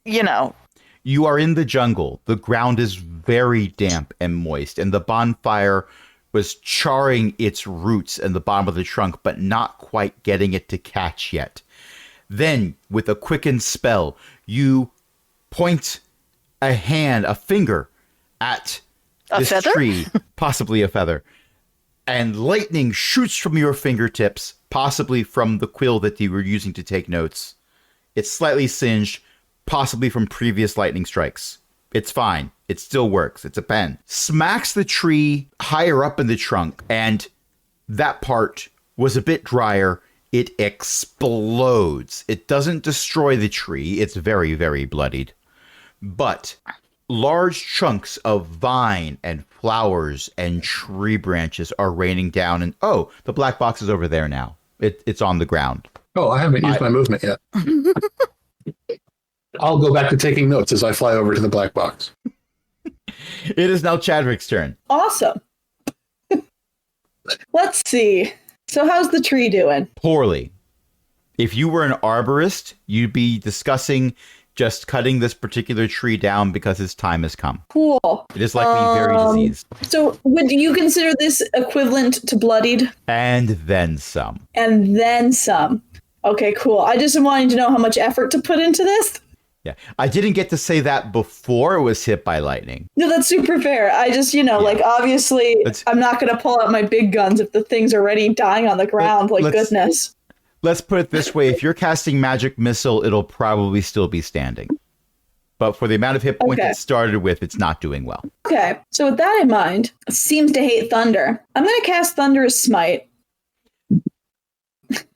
C: you know.
B: You are in the jungle. The ground is very damp and moist, and the bonfire was charring its roots in the bottom of the trunk, but not quite getting it to catch yet. Then, with a quicken spell, you point a finger at
C: A
B: this
C: feather?
B: tree, possibly a feather, and lightning shoots from your fingertips, possibly from the quill that you were using to take notes. It's slightly singed, possibly from previous lightning strikes. It's fine. It still works. It's a pen. Smacks the tree higher up in the trunk, and that part was a bit drier. It explodes. It doesn't destroy the tree. It's very, very bloodied. But large chunks of vine and flowers and tree branches are raining down. And oh, the black box is over there now. It's on the ground.
D: Oh, I haven't used my movement yet. I'll go back to taking notes as I fly over to the black box.
B: It is now Chadwick's turn.
F: Awesome. Let's see. So how's the tree doing?
B: Poorly. If you were an arborist, you'd be discussing just cutting this particular tree down because its time has come.
F: Cool.
B: It is likely very diseased.
F: So would you consider this equivalent to bloodied?
B: And then some.
F: And then some. Okay, cool. I just am wanting to know how much effort to put into this.
B: Yeah. I didn't get to say that before it was hit by lightning.
F: No, that's super fair. I just, like, obviously,
B: Let's-
F: I'm not going to pull out my big guns if the thing's already dying on the ground. Like,
B: let's-
F: goodness.
B: Let's put it this way. If you're casting magic missile, it'll probably still be standing. But for the amount of hit points
F: Okay.
B: it started with, it's not doing well.
F: Okay, so with that in mind, it seems to hate thunder. I'm going to cast Thunderous Smite.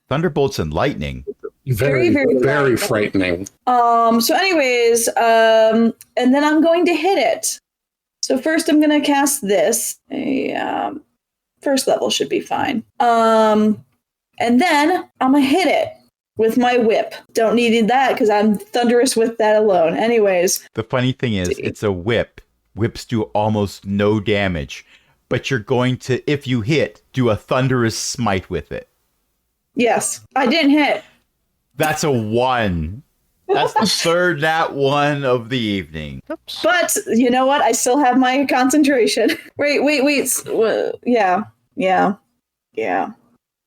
B: Thunderbolts and lightning.
D: Very,
F: Very, very
D: very
F: frightening.
D: frightening.
F: So anyways, and then I'm going to hit it. So first I'm going to cast this. First level should be fine. And then I'm going to hit it with my whip. Don't need that because I'm thunderous with that alone. Anyways,
B: The funny thing is, it's a whip. Whips do almost no damage. But you're going to, if you hit, do a thunderous smite with it.
F: yes, I didn't hit.
B: That's a 1. That's the third nat 1 of the evening.
F: But you know what? I still have my concentration. Wait. Yeah.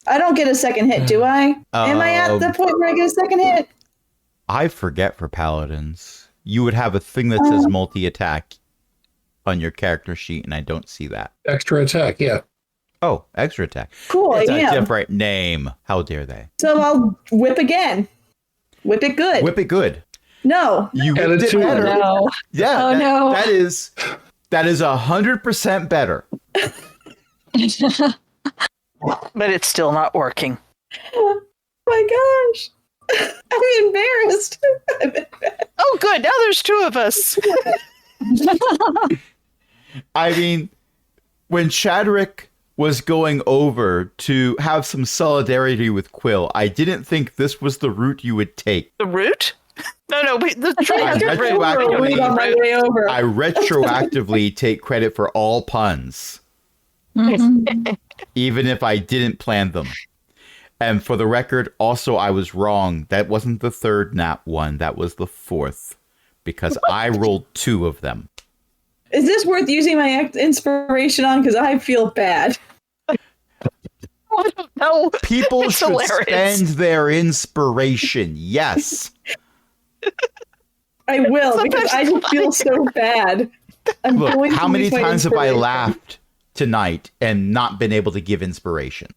F: I don't get a second hit, do I? Am I at the point where I get a second hit?
B: I forget for paladins. You would have a thing that says multi-attack on your character sheet, and I don't see that.
D: Extra attack, yeah.
B: Oh, extra attack.
F: Cool,
B: It's a
F: yeah.
B: different name. How dare they?
F: So I'll whip again. Whip it good.
B: Whip it good.
F: No.
B: You
D: Add
B: whipped
D: it
B: it
D: to it.
B: better.
A: No.
B: Yeah.
A: Oh, no.
B: That is 100% better.
C: But it's still not working.
F: Oh my gosh. I'm embarrassed.
C: Oh, good. Now there's two of us.
B: I mean, when Chadrick was going over to have some solidarity with Quill, I didn't think this was the route you would take.
C: The root? No, the tree
B: I
C: has a root.
B: retroactively-
F: on my way over.
B: I retroactively take credit for all puns, even if I didn't plan them. And for the record, also, I was wrong. That wasn't the third nat one. That was the fourth, because I rolled 2 of them.
F: Is this worth using my inspiration on? Because I feel bad.
C: I don't know.
B: People
C: It's
B: should
C: hilarious.
B: spend their inspiration. Yes.
F: I will, because I just feel so bad. I'm
B: Look,
F: going
B: how
F: to
B: many
F: use my
B: times have I
F: inspiration.
B: laughed tonight and not been able to give inspiration?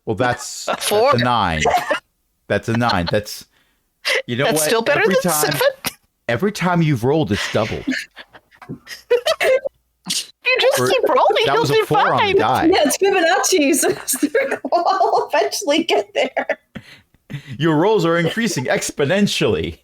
B: Well, that's a
C: 4.
B: 9. That's a 9. That's, you know
C: That's
B: what?
C: still better
B: every
C: than
B: time,
C: 7.
B: Every time you've rolled, it's doubled.
C: You just
B: Or-
C: keep rolling.
B: That
C: You'll
B: was
C: be
B: a 4 on the
C: fine.
B: die.
F: Yeah, it's Fibonacci's. I'll eventually get there.
B: Your rolls are increasing exponentially.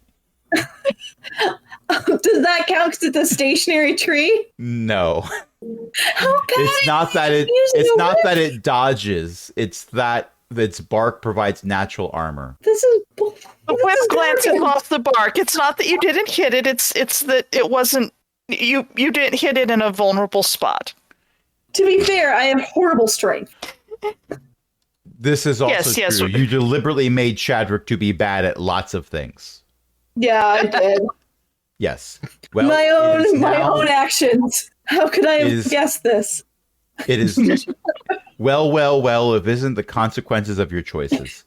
F: Does that count because it's a stationary tree?
B: No,
F: How can
B: it's not that it.
F: use
B: It's
F: the
B: not
F: whip?
B: that it dodges. It's that its bark provides natural armor.
F: This is.
C: The whip glances off the bark. It's not that you didn't hit it. It's that it wasn't. You didn't hit it in a vulnerable spot.
F: To be fair, I have horrible strength.
B: This is also
C: Yes.
B: true. You deliberately made Chadrick to be bad at lots of things.
F: Yeah, I did.
B: Yes. Well,
F: my
B: it is
F: own
B: now-
F: actions. How could I
B: It
F: have
B: is-
F: guessed this?
B: It is well, if isn't the consequences of your choices.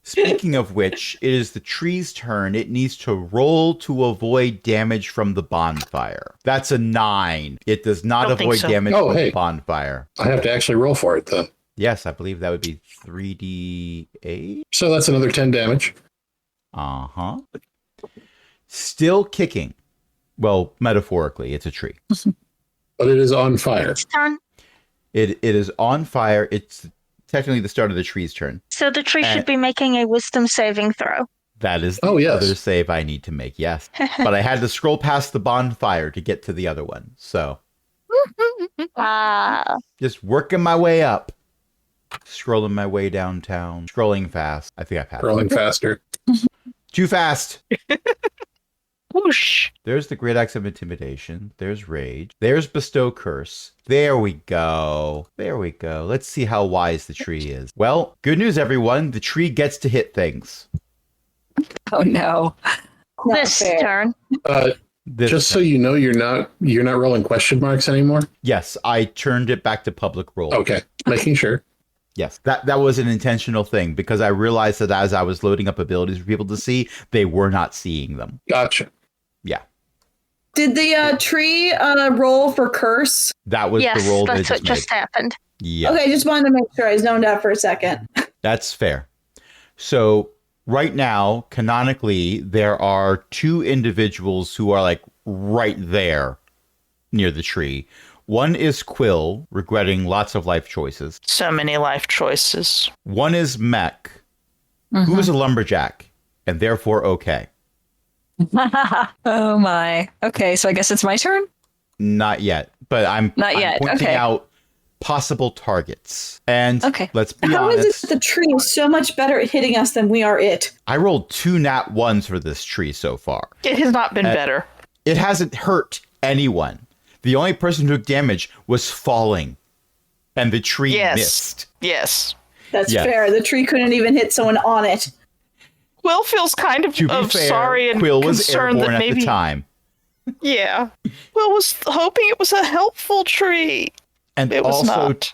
B: Speaking of which, it is the tree's turn. It needs to roll to avoid damage from the bonfire. That's a 9. It does not
C: Don't think
B: avoid
C: so.
B: damage
D: Oh,
B: from
D: hey.
B: the bonfire.
D: I have to actually roll for it, then.
B: Yes, I believe that would be 3d8.
D: So that's another 10 damage.
B: Uh-huh. Still kicking. Well, metaphorically, it's a tree.
D: But it is on fire.
E: Turn.
B: It is on fire. It's technically the start of the tree's turn.
E: So the tree
B: And-
E: should be making a wisdom saving throw.
B: That is the
D: Oh, yes.
B: other save I need to make, yes. But I had to scroll past the bonfire to get to the other one. So
E: Ah,
B: just working my way up. Scrolling my way downtown. Scrolling fast. I think I passed.
D: Rolling faster.
B: Too fast.
C: Whoosh.
B: There's the Great Axe of Intimidation. There's Rage. There's Bestow Curse. There we go. There we go. Let's see how wise the tree is. Well, good news, everyone. The tree gets to hit things.
A: Oh no.
F: Not
E: this
F: fair.
E: turn.
B: This
D: Just so you know, you're not rolling question marks anymore.
B: yes, I turned it back to public roll.
D: Okay, making sure.
B: Yes, that was an intentional thing because I realized that as I was loading up abilities for people to see, they were not seeing them.
D: Gotcha.
B: Yeah,
F: Did the tree roll for curse?
B: that was
E: Yes,
B: the roll that
E: that's
B: it
E: what
B: just
E: just happened.
B: made. Yeah,
F: Okay, just wanted to make sure I zoned out for a second.
B: that's fair. So right now, canonically, there are 2 individuals who are like right there near the tree. One is Quill, regretting lots of life choices.
C: So many life choices.
B: One is Mech, who is a lumberjack, and therefore okay.
A: Oh my. Okay, so I guess it's my turn?
B: Not yet, but I'm
A: Not
B: I'm
A: yet,
B: pointing
A: okay.
B: out possible targets. And
A: Okay.
B: let's be
F: How is
B: honest,
F: it the tree is so much better at hitting us than we are it?
B: I rolled 2 nat 1s for this tree so far.
C: It has not been better.
B: It hasn't hurt anyone. The only person who took damage was falling, and the tree
C: Yes.
B: missed.
C: Yes.
F: That's
B: Yes.
F: fair. The tree couldn't even hit someone on it.
C: Quill feels kind of,
B: To be fair,
C: sorry and
B: Quill was
C: concerned
B: airborne
C: that
B: at
C: maybe.
B: the time.
C: Yeah. Quill was hoping it was a helpful tree.
B: And
C: It was
B: also,
C: not.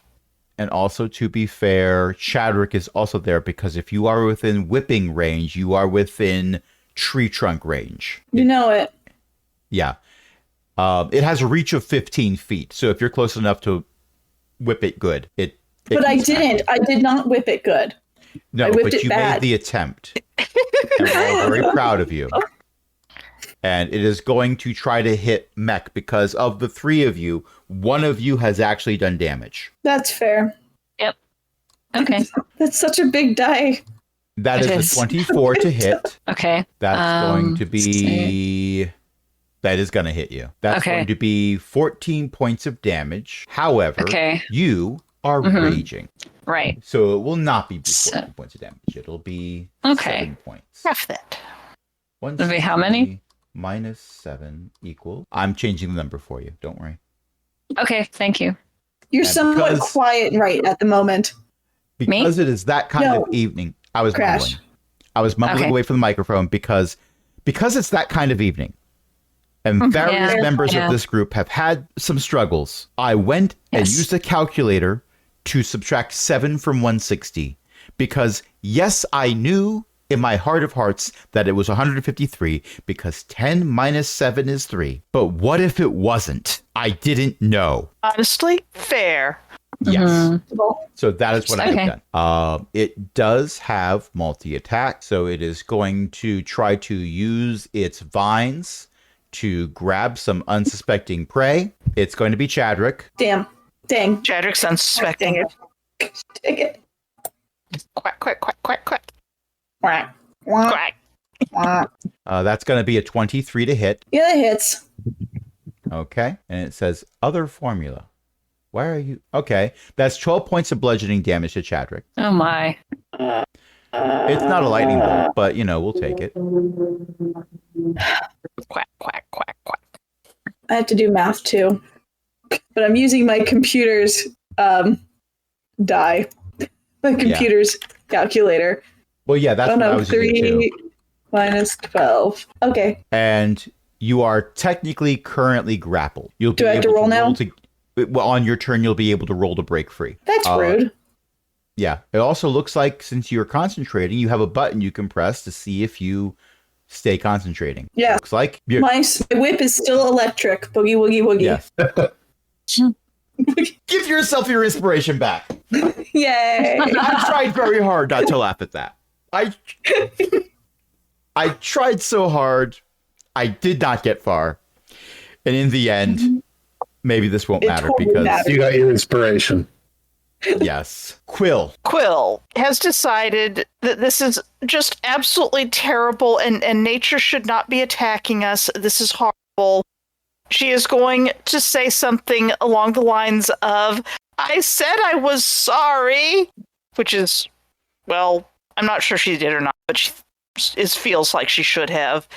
B: and also to be fair, Chadrick is also there because if you are within whipping range, you are within tree trunk range.
F: You know it.
B: Yeah. It has a reach of 15 feet. So if you're close enough to whip it good, it
F: But I
B: can smack
F: didn't.
B: you.
F: I did not whip it good.
B: No,
F: I whipped
B: but
F: it
B: you
F: bad.
B: made the attempt. And we're all very proud of you. And it is going to try to hit Mech because of the 3 of you, one of you has actually done damage.
F: That's fair.
A: Okay.
F: That's such a big die.
B: That
A: It
B: is
A: is.
B: a 24 to hit.
A: Okay.
B: That's going to
A: let's see.
B: be. That is going to hit you. That's
A: Okay.
B: going to be 14 points of damage. However,
A: Okay.
B: you are
A: Mhm.
B: raging.
A: Right.
B: So it will not be 14
A: So-
B: points of damage. It'll be
A: Okay.
B: 7 points.
C: Half that.
B: It'll
A: be how many?
B: Minus 7 equal. I'm changing the number for you. Don't worry.
A: Okay. Thank you.
F: You're
B: And
F: somewhat
B: because-
F: quiet right at the moment.
B: Because it is that kind
F: No.
B: of evening. I was
F: Crash.
B: mumbling. I was mumbling
A: Okay.
B: away from the microphone because it's that kind of evening. And various
A: Yeah,
B: members
A: yeah.
B: of this group have had some struggles. I went and
A: Yes.
B: used a calculator to subtract 7 from 160 because, yes, I knew in my heart of hearts that it was 153 because 10 minus 7 is 3. But what if it wasn't? I didn't know.
C: Honestly, fair.
B: Yes.
A: Mhm.
F: Well,
B: So that is what I
A: Okay.
B: have done. It does have multi-attack, so it is going to try to use its vines to grab some unsuspecting prey. It's going to be Chadrick.
F: damn. Dang.
C: Chadrick's unsuspecting.
F: Dang it.
C: Quack, quack, quack, quack, quack,
F: Quack. Quack.
C: quack.
F: Quack.
B: That's going to be a 23 to hit.
F: Yeah, that hits.
B: Okay. And it says other formula. Why are you? Okay. That's 12 points of bludgeoning damage to Chadrick.
A: Oh my.
B: It's not a lightning bolt, but, we'll take it.
C: Quack, quack, quack, quack.
F: I have to do math too. But I'm using my computer's die. My computer's calculator.
B: Well, yeah, that's
F: Oh
B: what I
F: no,
B: was using too.
F: 3 minus 12. Okay.
B: And you are technically currently grappled. You'll
F: Do
B: be
F: I have to
B: able
F: roll now?
B: Well, on your turn, you'll be able to roll to break free.
F: That's
B: Uh,
F: rude.
B: Yeah. It also looks like since you're concentrating, you have a button you can press to see if you stay concentrating.
F: Yeah.
B: Looks like you're.
F: My whip is still electric. Boogie woogie woogie.
B: Yes. Give yourself your inspiration back.
F: Yay.
B: I tried very hard not to laugh at that. I tried so hard. I did not get far. And in the end, maybe this won't
F: It
B: matter
F: totally
B: because
F: matters.
D: You got your inspiration.
B: yes. Quill.
C: Quill has decided that this is just absolutely terrible and nature should not be attacking us. This is horrible. She is going to say something along the lines of, I said I was sorry, which is, well, I'm not sure she did or not, but she feels like she should have.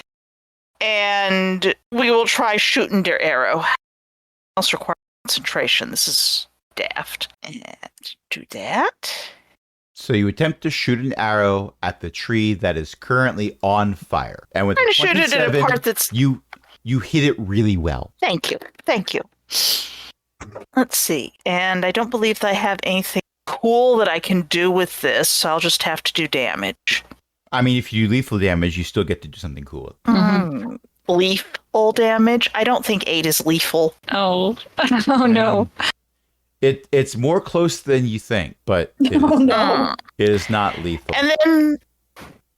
C: And we will try shooting their arrow. Else requires concentration. This is daft. And do that.
B: So you attempt to shoot an arrow at the tree that is currently on fire. And with
C: I'm
B: the
C: going to shoot it at a
B: 27,
C: part that's
B: you hit it really well.
C: Thank you. Thank you. Let's see. And I don't believe that I have anything cool that I can do with this, so I'll just have to do damage.
B: I mean, if you do lethal damage, you still get to do something cool.
C: Lethal damage? I don't think 8 is lethal.
A: Oh. Oh no.
B: It's more close than you think, but it
F: Oh
B: is,
F: no.
B: it is not lethal.
C: And then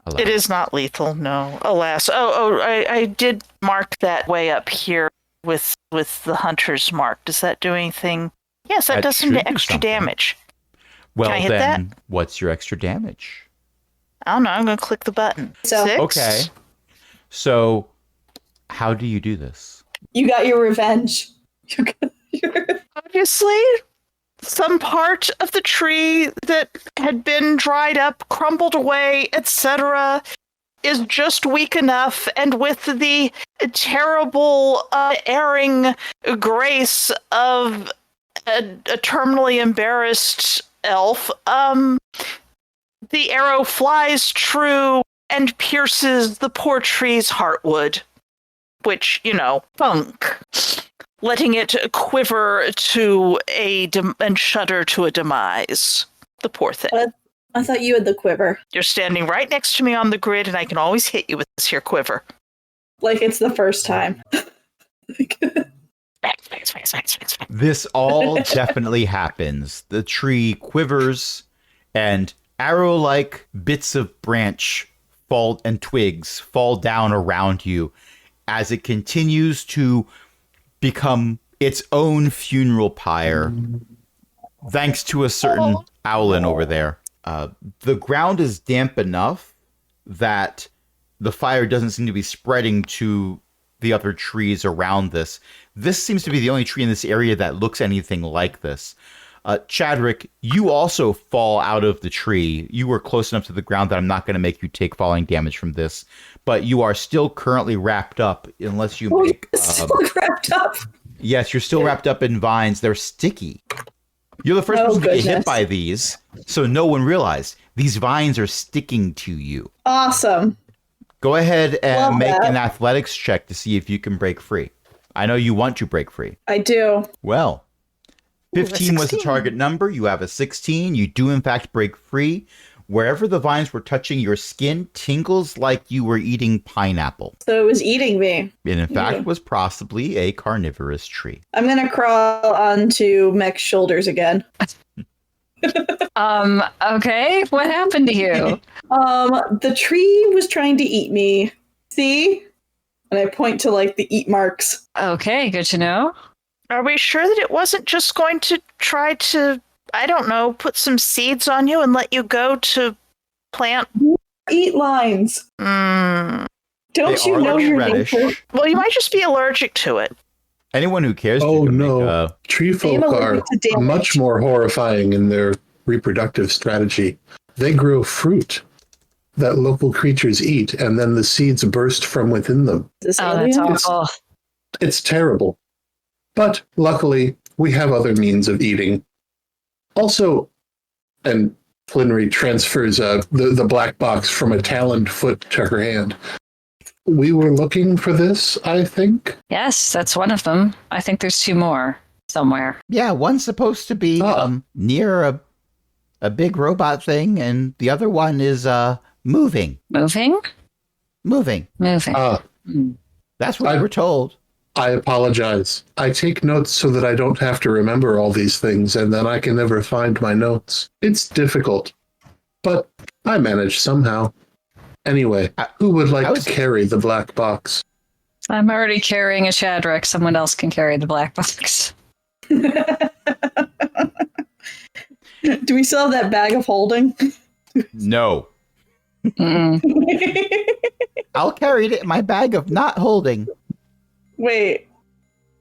B: Alas.
C: it is not lethal, no. Alas. I did mark that way up here with the hunter's mark. Does that do anything? Yes, that
B: That
C: does some
B: should do
C: extra
B: something.
C: damage.
B: Well,
C: Can I hit
B: then, what's your extra damage?
C: I don't know. I'm going to click the button.
F: So-
C: 6?
B: Okay. So, how do you do this?
F: You got your revenge. You got
C: Obviously, some part of the tree that had been dried up, crumbled away, etc., is just weak enough, and with the terrible, erring grace of a terminally embarrassed elf, the arrow flies true and pierces the poor tree's heartwood, which, funk, letting it quiver to and shudder to a demise. The poor thing.
F: What? I thought you had the quiver.
C: You're standing right next to me on the grid, and I can always hit you with this here quiver.
F: Like it's the first time.
B: This all definitely happens. The tree quivers, and arrow-like bits of branch fall and twigs fall down around you as it continues to become its own funeral pyre, thanks to a certain Owlin over there. The ground is damp enough that the fire doesn't seem to be spreading to the other trees around this. This seems to be the only tree in this area that looks anything like this. Chadrick, you also fall out of the tree. You were close enough to the ground that I'm not going to make you take falling damage from this, but you are still currently wrapped up unless you make...
F: Still wrapped up.
B: Yes, you're still wrapped up in vines. They're sticky. You're the first person to get hit by these, so no one realized. These vines are sticking to you.
F: Awesome.
B: Go ahead and
F: Love
B: make
F: that.
B: an athletics check to see if you can break free. I know you want to break free.
F: I do.
B: Well, 15 was the
C: 16.
B: target number. You have a 16. You do, in fact, break free. Wherever the vines were touching your skin tingles like you were eating pineapple.
F: So it was eating me.
B: And in fact, was possibly a carnivorous tree.
F: I'm going to crawl onto Mech's shoulders again.
A: Okay, what happened to you?
F: The tree was trying to eat me. See? And I point to like the eat marks.
A: Okay, good to know.
C: Are we sure that it wasn't just going to try to, I don't know, put some seeds on you and let you go to plant?
F: Eat lines.
C: Mm.
F: Don't
B: They
F: you
B: are
F: know your
B: reddish.
F: nature?
C: Well, you might just be allergic to it.
B: Anyone who cares
D: Oh,
B: to
D: no.
B: make a...
D: Tree
F: I am
D: folk are
F: allergic to damage.
D: much more horrifying in their reproductive strategy. They grow fruit that local creatures eat, and then the seeds burst from within them.
F: Is this
A: Oh, that's
F: alien?
A: awful.
D: It's terrible. But luckily, we have other means of eating. Also, and Flinry transfers the black box from a taloned foot to her hand. We were looking for this, I think.
A: Yes, that's one of them. I think there's two more somewhere.
B: Yeah, one's supposed to be near a big robot thing, and the other one is moving.
A: Moving?
B: Moving.
A: Moving. Hmm.
B: That's what we were told.
D: I apologize. I take notes so that I don't have to remember all these things, and then I can never find my notes. It's difficult, but I manage somehow. Anyway, who would like to carry the black box?
A: I'm already carrying a Chadrick. Someone else can carry the black box.
F: Do we still have that bag of holding?
B: No.
A: Mm-mm.
B: I'll carry it in my bag of not holding.
F: Wait.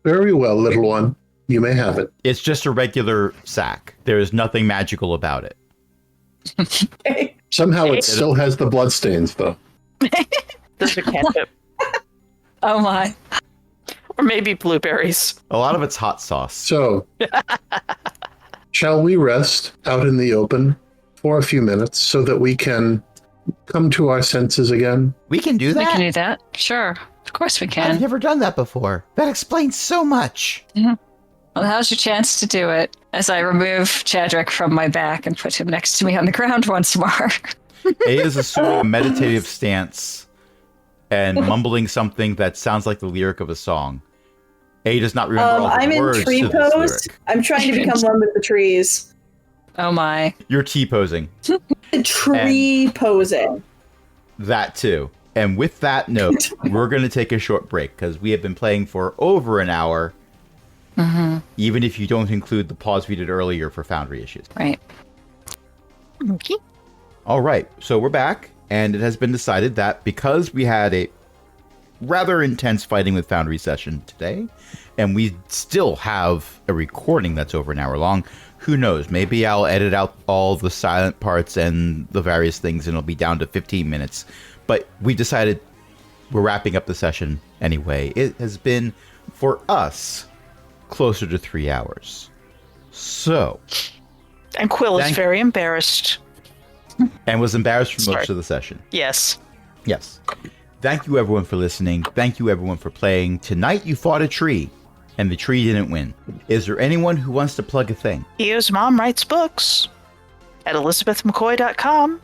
D: Very well, little one. You may have it.
B: It's just a regular sack. There is nothing magical about it.
F: Okay.
D: Somehow it still has the bloodstains, though.
C: There's a ketchup.
A: Oh my.
C: Or maybe blueberries.
B: A lot of it's hot sauce.
D: So, shall we rest out in the open for a few minutes so that we can come to our senses again?
B: We can do
A: We
B: that?
A: can do that. Sure. Of course we
B: I've
A: can.
B: never done that before. That explains so much.
A: Well, how's your chance to do it? As I remove Chadrick from my back and put him next to me on the ground once more.
B: A is assuming a meditative stance and mumbling something that sounds like the lyric of a song. A does not remember all the
F: I'm in
B: words
F: tree
B: to this
F: pose.
B: lyric.
F: I'm trying to become one with the trees.
A: Oh my.
B: You're T-posing.
F: Tree posing.
B: That too. And with that note, we're going to take a short break because we have been playing for over an hour, even if you don't include the pause we did earlier for Foundry issues.
A: Right.
C: Okay.
B: All right, so we're back, and it has been decided that because we had a rather intense fighting with Foundry session today, and we still have a recording that's over an hour long, who knows, maybe I'll edit out all the silent parts and the various things, and it'll be down to 15 minutes. But we decided we're wrapping up the session anyway. It has been, for us, closer to 3 hours. So,
C: And Quill is
B: Thank-
C: very embarrassed.
B: and was embarrassed for most
C: Sorry.
B: of the session.
C: Yes.
B: Yes. Thank you, everyone, for listening. Thank you, everyone, for playing. Tonight, you fought a tree, and the tree didn't win. Is there anyone who wants to plug a thing?
C: Eo's mom writes books at elizabethmccoy.com.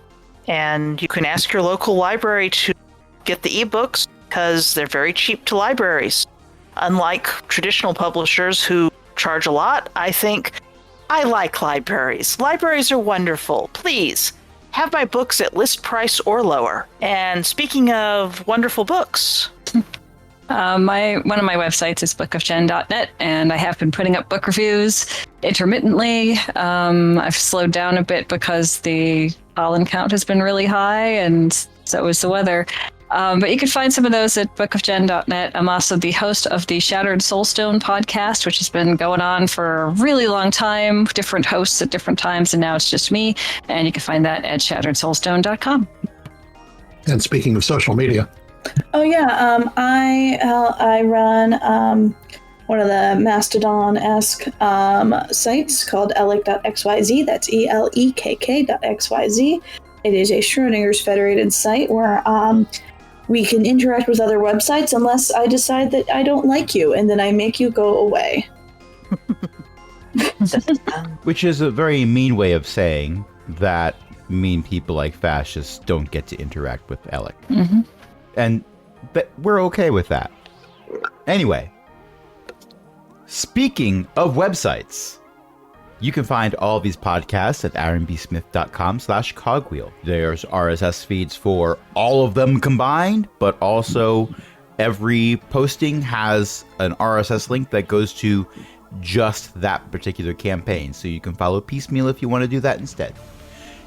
C: And you can ask your local library to get the ebooks because they're very cheap to libraries. Unlike traditional publishers who charge a lot, I think I like libraries. Libraries are wonderful. Please have my books at list price or lower. And speaking of wonderful books,
A: One of my websites is bookofjen.net, and I have been putting up book reviews intermittently. I've slowed down a bit because the pollen count has been really high, and so is the weather. But you can find some of those at bookofjen.net. I'm also the host of the Shattered Soulstone podcast, which has been going on for a really long time, different hosts at different times, and now it's just me. And you can find that at shatteredsoulstone.com.
D: And speaking of social media,
F: Oh yeah, I run one of the Mastodon-esque sites called elek.xyz. That's ELEKK.xyz. It is a Schrodinger's Federated site where we can interact with other websites unless I decide that I don't like you, and then I make you go away.
B: Which is a very mean way of saying that mean people like fascists don't get to interact with Elek.
A: Mm-hmm.
B: But we're okay with that. Anyway, speaking of websites, you can find all these podcasts at aaronbsmith.com/cogwheel. There's RSS feeds for all of them combined, but also every posting has an RSS link that goes to just that particular campaign. So you can follow piecemeal if you want to do that instead.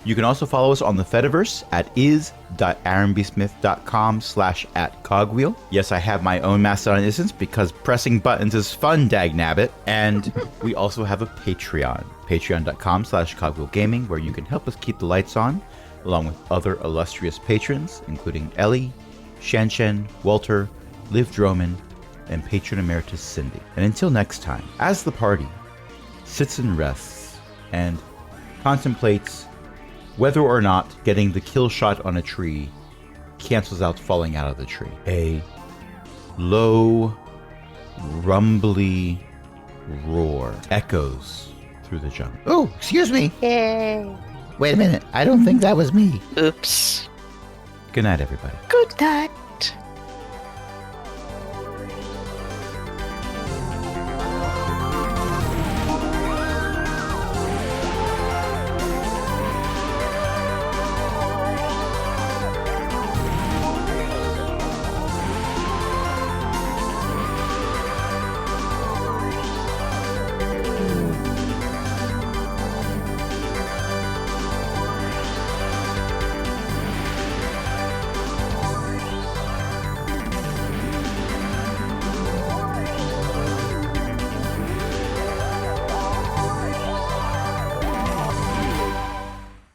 B: You can also follow us on the Fediverse at is.aaronbsmith.com/@cogwheel. Yes, I have my own Mastodon instance because pressing buttons is fun, dagnabbit. And we also have a Patreon, patreon.com/cogwheelgaming, where you can help us keep the lights on, along with other illustrious patrons, including Ellie, Shen, Walter, Liv Droman, and patron emeritus Cindy. And until next time, as the party sits and rests and contemplates whether or not getting the kill shot on a tree cancels out falling out of the tree, a low, rumbly roar echoes through the jungle.
G: Oh, excuse me. Wait a minute. I don't think that was me.
C: Oops.
B: Good night, everybody.
C: Good night.